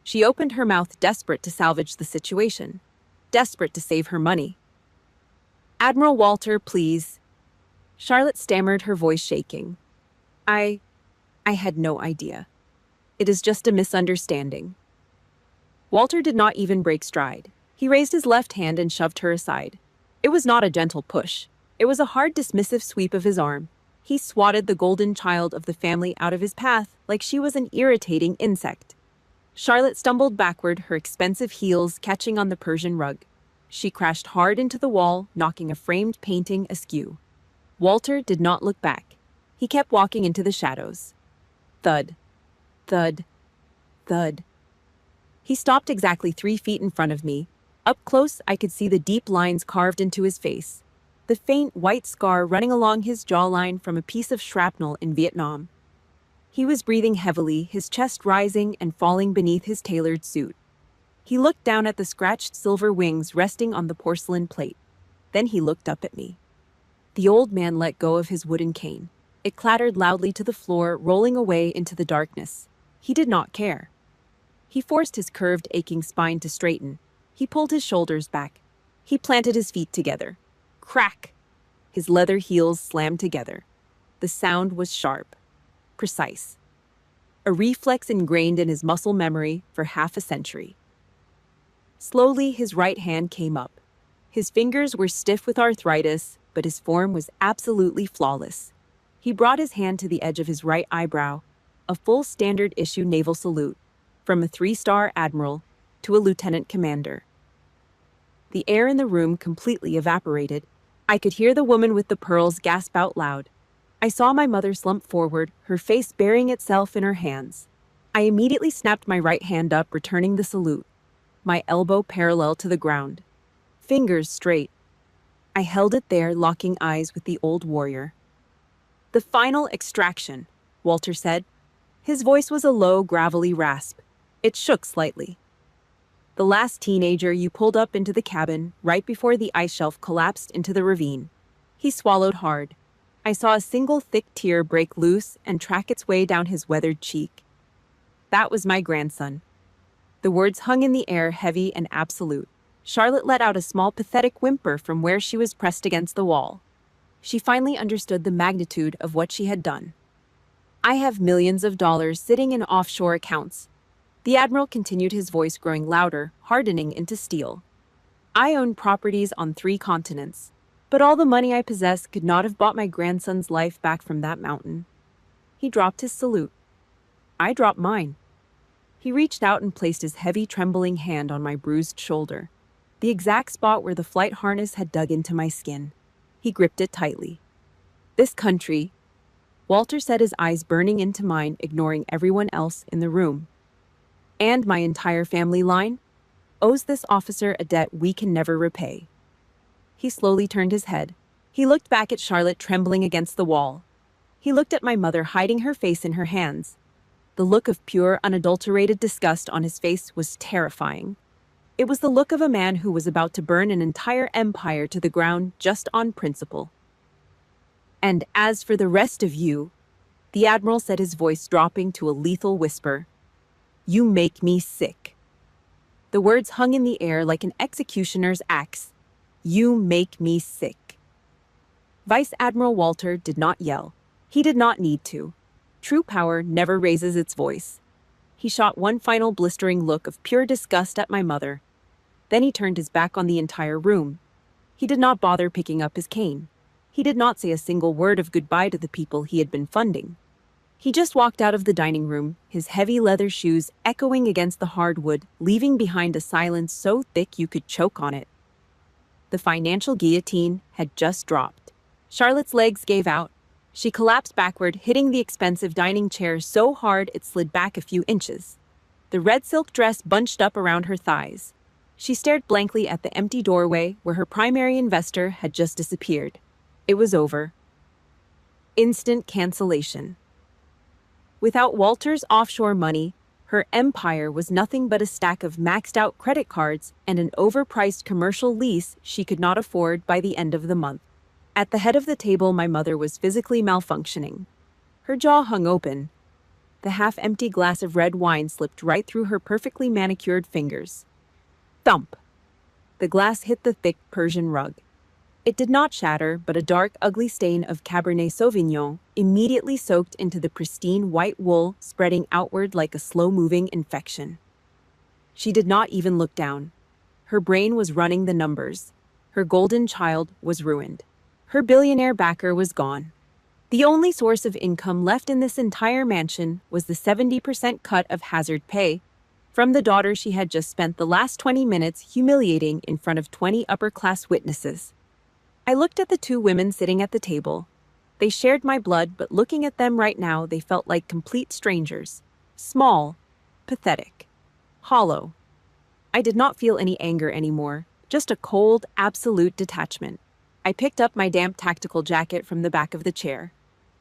She opened her mouth, desperate to salvage the situation, desperate to save her money. "Admiral Walter, please." Charlotte stammered, her voice shaking. I had no idea. It is just a misunderstanding." Walter did not even break stride. He raised his left hand and shoved her aside. It was not a gentle push. It was a hard, dismissive sweep of his arm. He swatted the golden child of the family out of his path like she was an irritating insect. Charlotte stumbled backward, her expensive heels catching on the Persian rug. She crashed hard into the wall, knocking a framed painting askew. Walter did not look back. He kept walking into the shadows. Thud. Thud. Thud. He stopped exactly 3 feet in front of me. Up close, I could see the deep lines carved into his face, the faint white scar running along his jawline from a piece of shrapnel in Vietnam. He was breathing heavily, his chest rising and falling beneath his tailored suit. He looked down at the scratched silver wings resting on the porcelain plate. Then he looked up at me. The old man let go of his wooden cane. It clattered loudly to the floor, rolling away into the darkness. He did not care. He forced his curved, aching spine to straighten. He pulled his shoulders back. He planted his feet together. Crack! His leather heels slammed together. The sound was sharp, precise. A reflex ingrained in his muscle memory for half a century. Slowly, his right hand came up. His fingers were stiff with arthritis, but his form was absolutely flawless. He brought his hand to the edge of his right eyebrow, a full standard-issue naval salute, from a 3-star admiral to a lieutenant commander. The air in the room completely evaporated. I could hear the woman with the pearls gasp out loud. I saw my mother slump forward, her face burying itself in her hands. I immediately snapped my right hand up, returning the salute, my elbow parallel to the ground, fingers straight. I held it there, locking eyes with the old warrior. "The final extraction," Walter said. His voice was a low, gravelly rasp. It shook slightly. "The last teenager you pulled up into the cabin right before the ice shelf collapsed into the ravine." He swallowed hard. I saw a single thick tear break loose and track its way down his weathered cheek. "That was my grandson." The words hung in the air, heavy and absolute. Charlotte let out a small, pathetic whimper from where she was pressed against the wall. She finally understood the magnitude of what she had done. "I have millions of dollars sitting in offshore accounts." The Admiral continued, his voice growing louder, hardening into steel. "I own properties on 3 continents, but all the money I possess could not have bought my grandson's life back from that mountain." He dropped his salute. I dropped mine. He reached out and placed his heavy, trembling hand on my bruised shoulder, the exact spot where the flight harness had dug into my skin. He gripped it tightly. "This country," Walter said, his eyes burning into mine, ignoring everyone else in the room, "and my entire family line, owes this officer a debt we can never repay." He slowly turned his head. He looked back at Charlotte, trembling against the wall. He looked at my mother, hiding her face in her hands. The look of pure, unadulterated disgust on his face was terrifying. It was the look of a man who was about to burn an entire empire to the ground just on principle. "And as for the rest of you," the Admiral said, his voice dropping to a lethal whisper, "you make me sick." The words hung in the air like an executioner's axe. "You make me sick." Vice Admiral Walter did not yell. He did not need to. True power never raises its voice. He shot one final blistering look of pure disgust at my mother. Then he turned his back on the entire room. He did not bother picking up his cane. He did not say a single word of goodbye to the people he had been funding. He just walked out of the dining room, his heavy leather shoes echoing against the hardwood, leaving behind a silence so thick you could choke on it. The financial guillotine had just dropped. Charlotte's legs gave out. She collapsed backward, hitting the expensive dining chair so hard it slid back a few inches. The red silk dress bunched up around her thighs. She stared blankly at the empty doorway where her primary investor had just disappeared. It was over. Instant cancellation. Without Walter's offshore money, her empire was nothing but a stack of maxed-out credit cards and an overpriced commercial lease she could not afford by the end of the month. At the head of the table, my mother was physically malfunctioning. Her jaw hung open. The half-empty glass of red wine slipped right through her perfectly manicured fingers. Thump! The glass hit the thick Persian rug. It did not shatter, but a dark, ugly stain of Cabernet Sauvignon immediately soaked into the pristine white wool, spreading outward like a slow-moving infection. She did not even look down. Her brain was running the numbers. Her golden child was ruined. Her billionaire backer was gone. The only source of income left in this entire mansion was the 70% cut of hazard pay from the daughter she had just spent the last 20 minutes humiliating in front of 20 upper-class witnesses. I looked at the two women sitting at the table. They shared my blood, but looking at them right now, they felt like complete strangers. Small, pathetic, hollow. I did not feel any anger anymore, just a cold, absolute detachment. I picked up my damp tactical jacket from the back of the chair.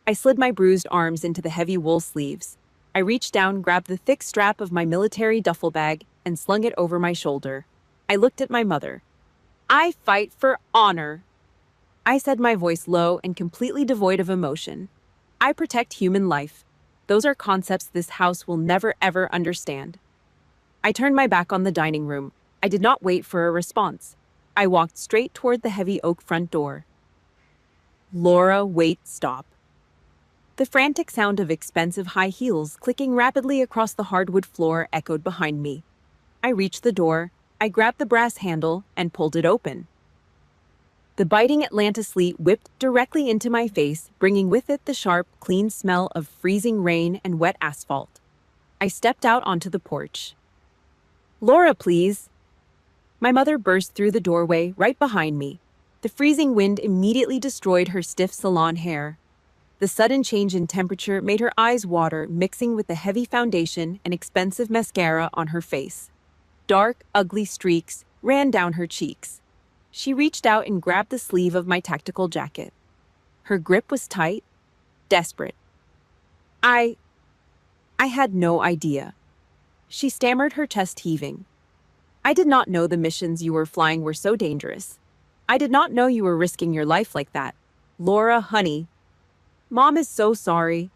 I slid my bruised arms into the heavy wool sleeves. I reached down, grabbed the thick strap of my military duffel bag, and slung it over my shoulder. I looked at my mother. "I fight for honor," I said, my voice low and completely devoid of emotion. "I protect human life. Those are concepts this house will never ever understand." I turned my back on the dining room. I did not wait for a response. I walked straight toward the heavy oak front door. "Laura, wait, stop." The frantic sound of expensive high heels clicking rapidly across the hardwood floor echoed behind me. I reached the door, I grabbed the brass handle, and pulled it open. The biting Atlanta sleet whipped directly into my face, bringing with it the sharp, clean smell of freezing rain and wet asphalt. I stepped out onto the porch. "Laura, please." My mother burst through the doorway right behind me. The freezing wind immediately destroyed her stiff salon hair. The sudden change in temperature made her eyes water, mixing with the heavy foundation and expensive mascara on her face. Dark, ugly streaks ran down her cheeks. She reached out and grabbed the sleeve of my tactical jacket. Her grip was tight, desperate. I had no idea. She stammered, her chest heaving. "I did not know the missions you were flying were so dangerous. I did not know you were risking your life like that. Laura, honey. Mom is so sorry."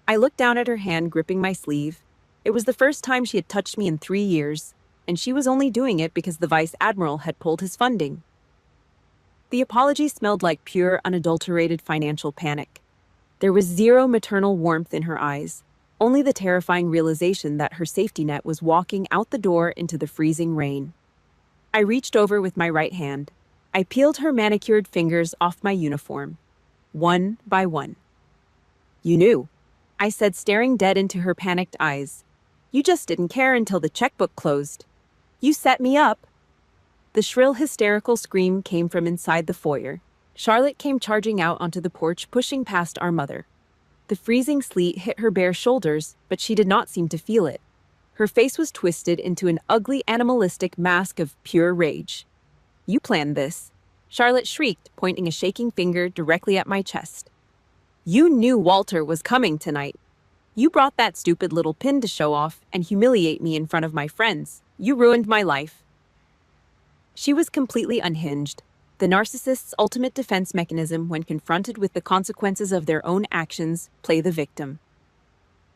I looked down at her hand gripping my sleeve. It was the first time she had touched me in 3 years, and she was only doing it because the Vice Admiral had pulled his funding. The apology smelled like pure, unadulterated financial panic. There was zero maternal warmth in her eyes, only the terrifying realization that her safety net was walking out the door into the freezing rain. I reached over with my right hand. I peeled her manicured fingers off my uniform, one by one. "You knew," I said, staring dead into her panicked eyes. "You just didn't care until the checkbook closed. You set me up." The shrill, hysterical scream came from inside the foyer. Charlotte came charging out onto the porch, pushing past our mother. The freezing sleet hit her bare shoulders, but she did not seem to feel it. Her face was twisted into an ugly, animalistic mask of pure rage. "You planned this," Charlotte shrieked, pointing a shaking finger directly at my chest. "You knew Walter was coming tonight. You brought that stupid little pin to show off and humiliate me in front of my friends. You ruined my life." She was completely unhinged. The narcissist's ultimate defense mechanism when confronted with the consequences of their own actions, play the victim.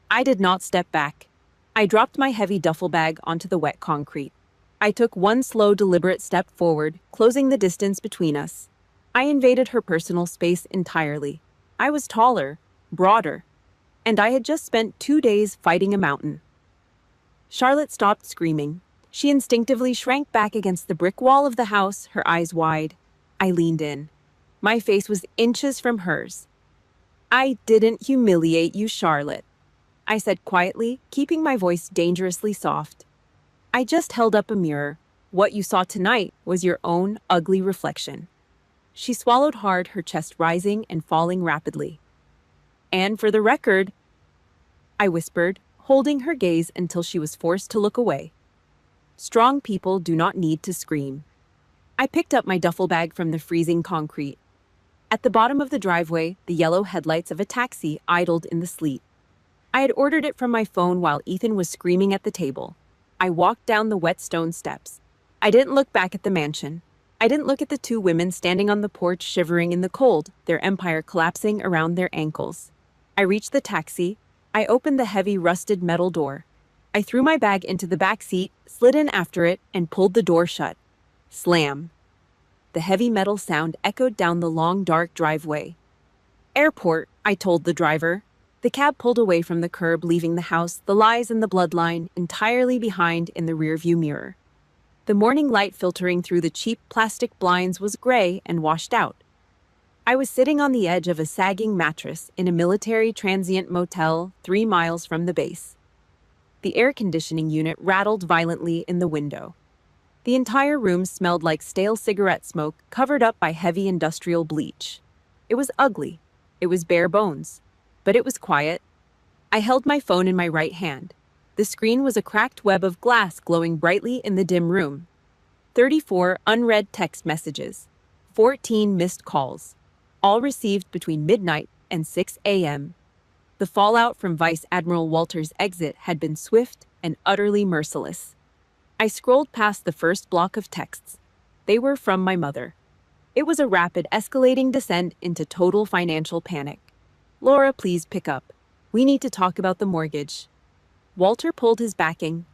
I did not step back. I dropped my heavy duffel bag onto the wet concrete. I took one slow, deliberate step forward, closing the distance between us. I invaded her personal space entirely. I was taller, broader, and I had just spent 2 days fighting a mountain. Charlotte stopped screaming. She instinctively shrank back against the brick wall of the house, her eyes wide. I leaned in. My face was inches from hers. "I didn't humiliate you, Charlotte," I said quietly, keeping my voice dangerously soft. "I just held up a mirror. What you saw tonight was your own ugly reflection." She swallowed hard, her chest rising and falling rapidly. "And for the record," I whispered, holding her gaze until she was forced to look away, "strong people do not need to scream." I picked up my duffel bag from the freezing concrete. At the bottom of the driveway, the yellow headlights of a taxi idled in the sleet. I had ordered it from my phone while Ethan was screaming at the table. I walked down the wet stone steps. I didn't look back at the mansion. I didn't look at the two women standing on the porch shivering in the cold, their empire collapsing around their ankles. I reached the taxi. I I opened the heavy rusted metal door. I threw my bag into the back seat, slid in after it, and pulled the door shut. Slam. The heavy metal sound echoed down the long, dark driveway. Airport, I told the driver. The cab pulled away from the curb, leaving the house, the lies and the bloodline entirely behind in the rearview mirror. The morning light filtering through the cheap plastic blinds was gray and washed out. I was sitting on the edge of a sagging mattress in a military transient motel 3 miles from the base. The air conditioning unit rattled violently in the window. The entire room smelled like stale cigarette smoke covered up by heavy industrial bleach. It was ugly. It was bare bones. But it was quiet. I held my phone in my right hand. The screen was a cracked web of glass glowing brightly in the dim room. 34 unread text messages. 14 missed calls. All received between midnight and 6 a.m. The fallout from Vice Admiral Walter's exit had been swift and utterly merciless. I scrolled past the first block of texts. They were from my mother. It was a rapid, escalating descent into total financial panic. "Laura, please pick up. We need to talk about the mortgage." Walter pulled his backing.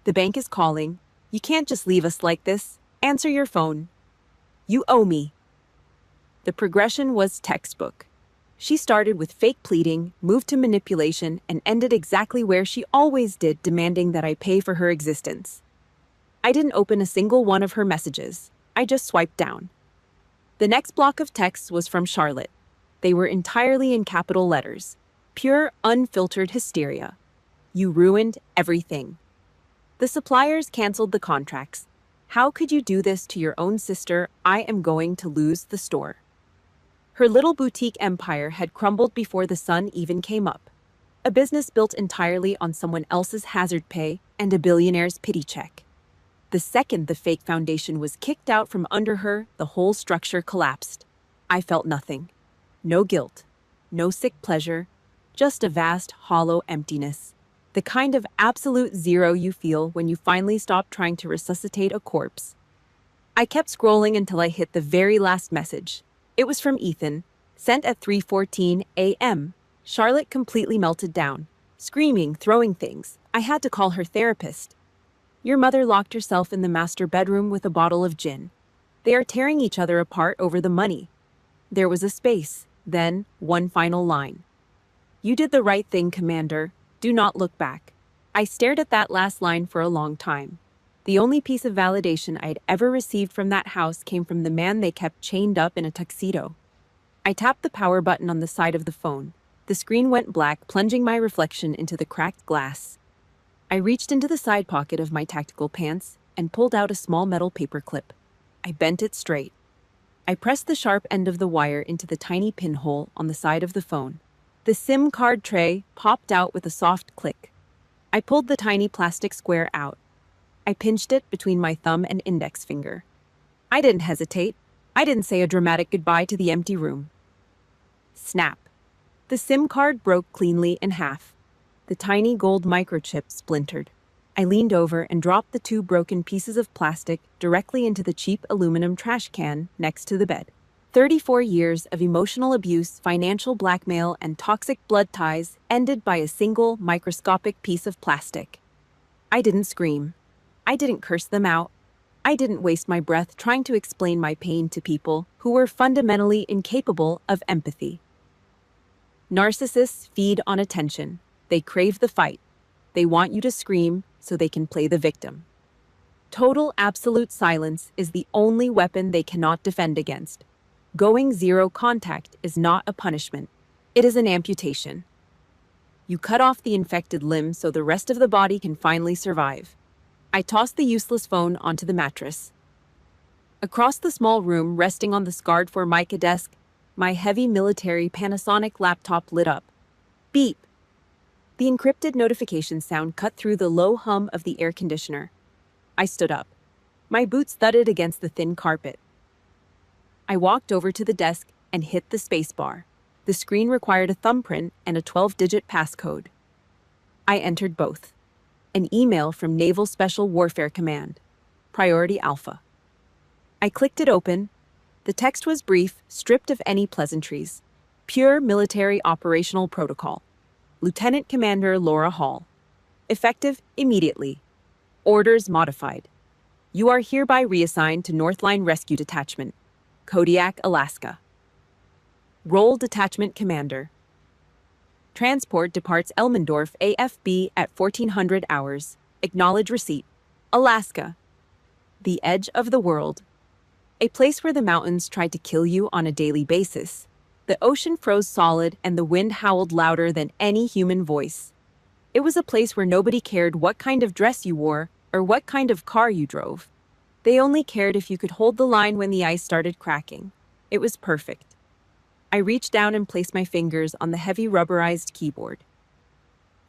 "The bank is calling. You can't just leave us like this. Answer your phone. You owe me." The progression was textbook. She started with fake pleading, moved to manipulation, and ended exactly where she always did, demanding that I pay for her existence. I didn't open a single one of her messages. I just swiped down. The next block of texts was from Charlotte. They were entirely in capital letters. Pure, unfiltered hysteria. "You ruined everything. The suppliers canceled the contracts. How could you do this to your own sister? I am going to lose the store." Her little boutique empire had crumbled before the sun even came up. A business built entirely on someone else's hazard pay and a billionaire's pity check. The second the fake foundation was kicked out from under her, the whole structure collapsed. I felt nothing. No guilt. No sick pleasure. Just a vast, hollow emptiness. The kind of absolute zero you feel when you finally stop trying to resuscitate a corpse. I kept scrolling until I hit the very last message. It was from Ethan, sent at 3:14 a.m. Charlotte completely melted down, screaming, throwing things. I had to call her therapist. "Your mother locked herself in the master bedroom with a bottle of gin. They are tearing each other apart over the money." There was a space, then one final line. "You did the right thing, Commander. Do not look back." I stared at that last line for a long time. The only piece of validation I had ever received from that house came from the man they kept chained up in a tuxedo. I tapped the power button on the side of the phone. The screen went black, plunging my reflection into the cracked glass. I reached into the side pocket of my tactical pants and pulled out a small metal paperclip. I bent it straight. I pressed the sharp end of the wire into the tiny pinhole on the side of the phone. The SIM card tray popped out with a soft click. I pulled the tiny plastic square out. I pinched it between my thumb and index finger. I didn't hesitate. I didn't say a dramatic goodbye to the empty room. Snap. The SIM card broke cleanly in half. The tiny gold microchip splintered. I leaned over and dropped the 2 broken pieces of plastic directly into the cheap aluminum trash can next to the bed. 34 years of emotional abuse, financial blackmail, and toxic blood ties ended by a single microscopic piece of plastic. I didn't scream. I didn't curse them out. I didn't waste my breath trying to explain my pain to people who were fundamentally incapable of empathy. Narcissists feed on attention. They crave the fight. They want you to scream so they can play the victim. Total absolute silence is the only weapon they cannot defend against. Going zero contact is not a punishment. It is an amputation. You cut off the infected limb so the rest of the body can finally survive. I tossed the useless phone onto the mattress. Across the small room, resting on the scarred Formica desk, my heavy military Panasonic laptop lit up. Beep. The encrypted notification sound cut through the low hum of the air conditioner. I stood up. My boots thudded against the thin carpet. I walked over to the desk and hit the spacebar. The screen required a thumbprint and a 12-digit passcode. I entered both. An email from Naval Special Warfare Command. Priority Alpha. I clicked it open. The text was brief, stripped of any pleasantries. Pure military operational protocol. Lieutenant Commander Laura Hall. Effective immediately. Orders modified. You are hereby reassigned to Northline Rescue Detachment, Kodiak, Alaska. Role Detachment Commander. Transport departs Elmendorf AFB at 1400 hours. Acknowledge receipt. Alaska. The edge of the world. A place where the mountains tried to kill you on a daily basis. The ocean froze solid and the wind howled louder than any human voice. It was a place where nobody cared what kind of dress you wore or what kind of car you drove. They only cared if you could hold the line when the ice started cracking. It was perfect. I reached down and placed my fingers on the heavy rubberized keyboard.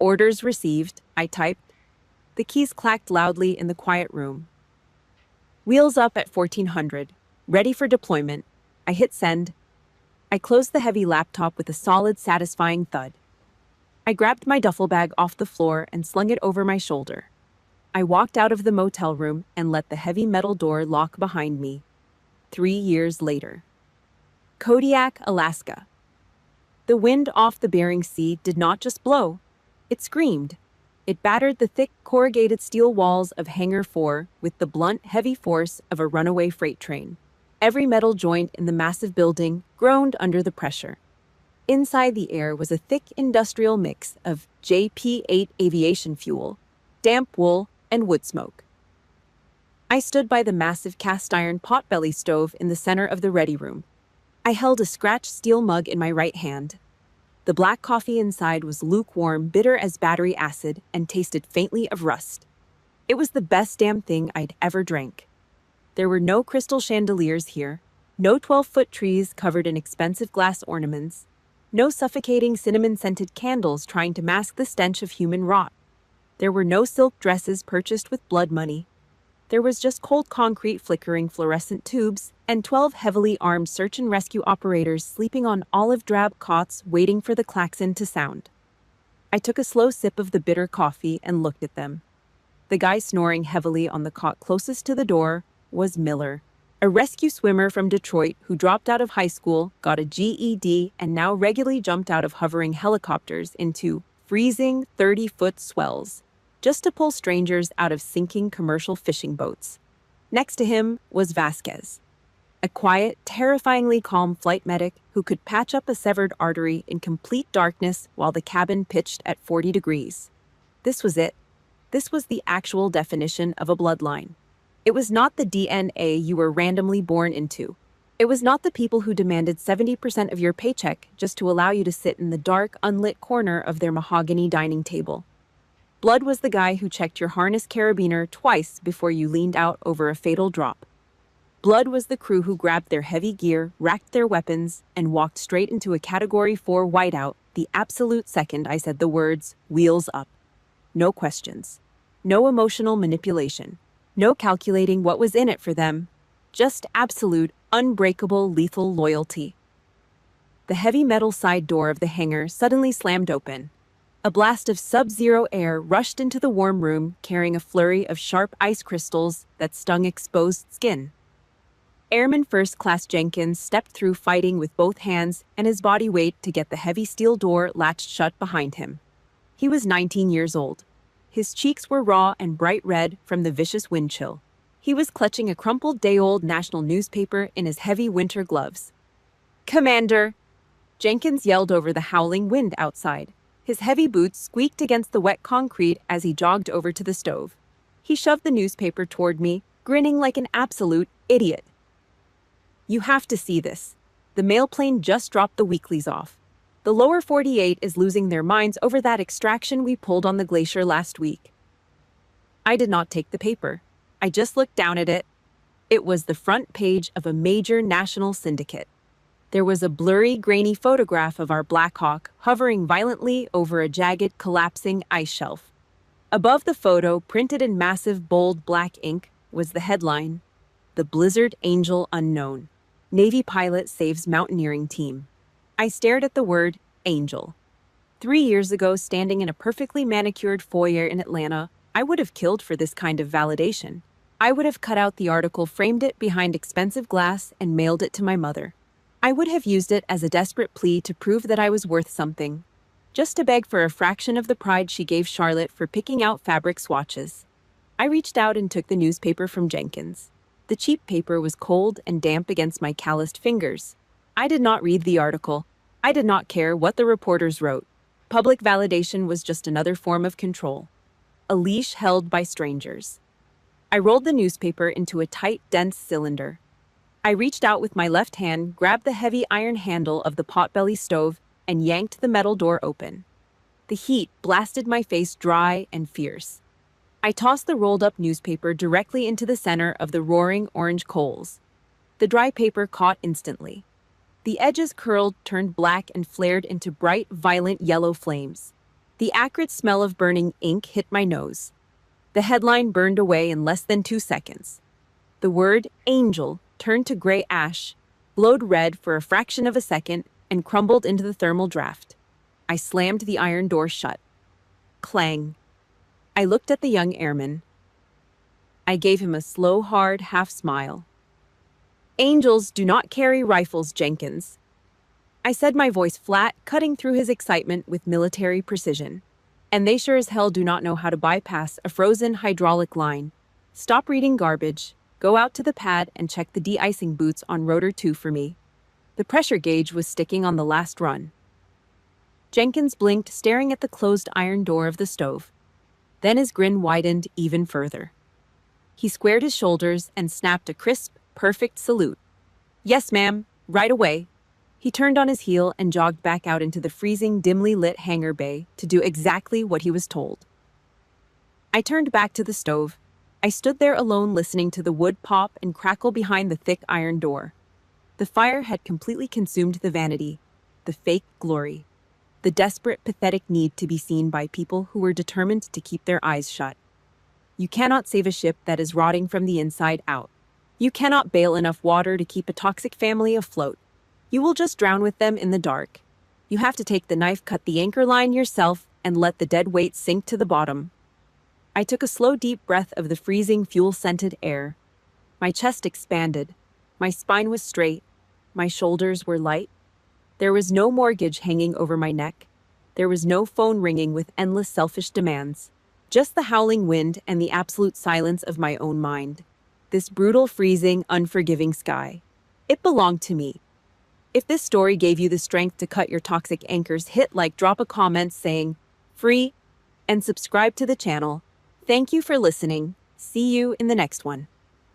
Orders received, I typed. The keys clacked loudly in the quiet room. Wheels up at 1400. Ready for deployment. I hit send. I closed the heavy laptop with a solid, satisfying thud. I grabbed my duffel bag off the floor and slung it over my shoulder. I walked out of the motel room and let the heavy metal door lock behind me. 3 years later. Kodiak, Alaska. The wind off the Bering Sea did not just blow. It screamed. It battered the thick, corrugated steel walls of Hangar 4 with the blunt, heavy force of a runaway freight train. Every metal joint in the massive building groaned under the pressure. Inside the air was a thick industrial mix of JP-8 aviation fuel, damp wool, and wood smoke. I stood by the massive cast-iron potbelly stove in the center of the ready room. I held a scratched steel mug in my right hand. The black coffee inside was lukewarm, bitter as battery acid, and tasted faintly of rust. It was the best damn thing I'd ever drank. There were no crystal chandeliers here, no 12-foot trees covered in expensive glass ornaments, no suffocating cinnamon-scented candles trying to mask the stench of human rot. There were no silk dresses purchased with blood money. There was just cold concrete flickering fluorescent tubes and 12 heavily armed search and rescue operators sleeping on olive drab cots waiting for the klaxon to sound. I took a slow sip of the bitter coffee and looked at them. The guy snoring heavily on the cot closest to the door was Miller, a rescue swimmer from Detroit who dropped out of high school, got a GED, and now regularly jumped out of hovering helicopters into freezing 30-foot swells, just to pull strangers out of sinking commercial fishing boats. Next to him was Vasquez, a quiet, terrifyingly calm flight medic who could patch up a severed artery in complete darkness while the cabin pitched at 40 degrees. This was it. This was the actual definition of a bloodline. It was not the DNA you were randomly born into. It was not the people who demanded 70% of your paycheck just to allow you to sit in the dark, unlit corner of their mahogany dining table. Blood was the guy who checked your harness carabiner twice before you leaned out over a fatal drop. Blood was the crew who grabbed their heavy gear, racked their weapons, and walked straight into a Category 4 whiteout the absolute second I said the words, "wheels up." No questions. No emotional manipulation. No calculating what was in it for them. Just absolute, unbreakable, lethal loyalty. The heavy metal side door of the hangar suddenly slammed open. A blast of sub-zero air rushed into the warm room, carrying a flurry of sharp ice crystals that stung exposed skin. Airman First Class Jenkins stepped through fighting with both hands and his body weight to get the heavy steel door latched shut behind him. He was 19 years old. His cheeks were raw and bright red from the vicious wind chill. He was clutching a crumpled day-old national newspaper in his heavy winter gloves. "Commander!" Jenkins yelled over the howling wind outside. His heavy boots squeaked against the wet concrete as he jogged over to the stove. He shoved the newspaper toward me, grinning like an absolute idiot. "You have to see this. The mail plane just dropped the weeklies off. The lower 48 is losing their minds over that extraction we pulled on the glacier last week." I did not take the paper. I just looked down at it. It was the front page of a major national syndicate. There was a blurry, grainy photograph of our Black Hawk hovering violently over a jagged, collapsing ice shelf. Above the photo, printed in massive, bold black ink, was the headline, "The Blizzard Angel Unknown. Navy pilot saves mountaineering team." I stared at the word angel. 3 years ago, standing in a perfectly manicured foyer in Atlanta, I would have killed for this kind of validation. I would have cut out the article, framed it behind expensive glass, and mailed it to my mother. I would have used it as a desperate plea to prove that I was worth something. just to beg for a fraction of the pride she gave Charlotte for picking out fabric swatches. I reached out and took the newspaper from Jenkins. The cheap paper was cold and damp against my calloused fingers. I did not read the article. I did not care what the reporters wrote. Public validation was just another form of control. A leash held by strangers. I rolled the newspaper into a tight, dense cylinder. I reached out with my left hand, grabbed the heavy iron handle of the potbelly stove, and yanked the metal door open. The heat blasted my face dry and fierce. I tossed the rolled-up newspaper directly into the center of the roaring orange coals. The dry paper caught instantly. The edges curled, turned black, and flared into bright, violent yellow flames. The acrid smell of burning ink hit my nose. The headline burned away in less than 2 seconds. The word "angel" turned to gray ash, glowed red for a fraction of a second, and crumbled into the thermal draft. I slammed the iron door shut. Clang. I looked at the young airman. I gave him a slow, hard half-smile. "Angels do not carry rifles, Jenkins," I said, my voice flat, cutting through his excitement with military precision. "And they sure as hell do not know how to bypass a frozen hydraulic line. Stop reading garbage. Go out to the pad and check the de-icing boots on rotor 2 for me." The pressure gauge was sticking on the last run. Jenkins blinked, staring at the closed iron door of the stove. Then his grin widened even further. He squared his shoulders and snapped a crisp, perfect salute. "Yes, ma'am, right away." He turned on his heel and jogged back out into the freezing, dimly lit hangar bay to do exactly what he was told. I turned back to the stove. I stood there alone, listening to the wood pop and crackle behind the thick iron door. The fire had completely consumed the vanity, the fake glory, the desperate, pathetic need to be seen by people who were determined to keep their eyes shut. You cannot save a ship that is rotting from the inside out. You cannot bail enough water to keep a toxic family afloat. You will just drown with them in the dark. You have to take the knife, cut the anchor line yourself, and let the dead weight sink to the bottom. I took a slow, deep breath of the freezing, fuel-scented air. My chest expanded. My spine was straight. My shoulders were light. There was no mortgage hanging over my neck. There was no phone ringing with endless selfish demands. Just the howling wind and the absolute silence of my own mind. This brutal, freezing, unforgiving sky. It belonged to me. If this story gave you the strength to cut your toxic anchors, hit like, drop a comment saying "free," and subscribe to the channel. Thank you for listening. See you in the next one.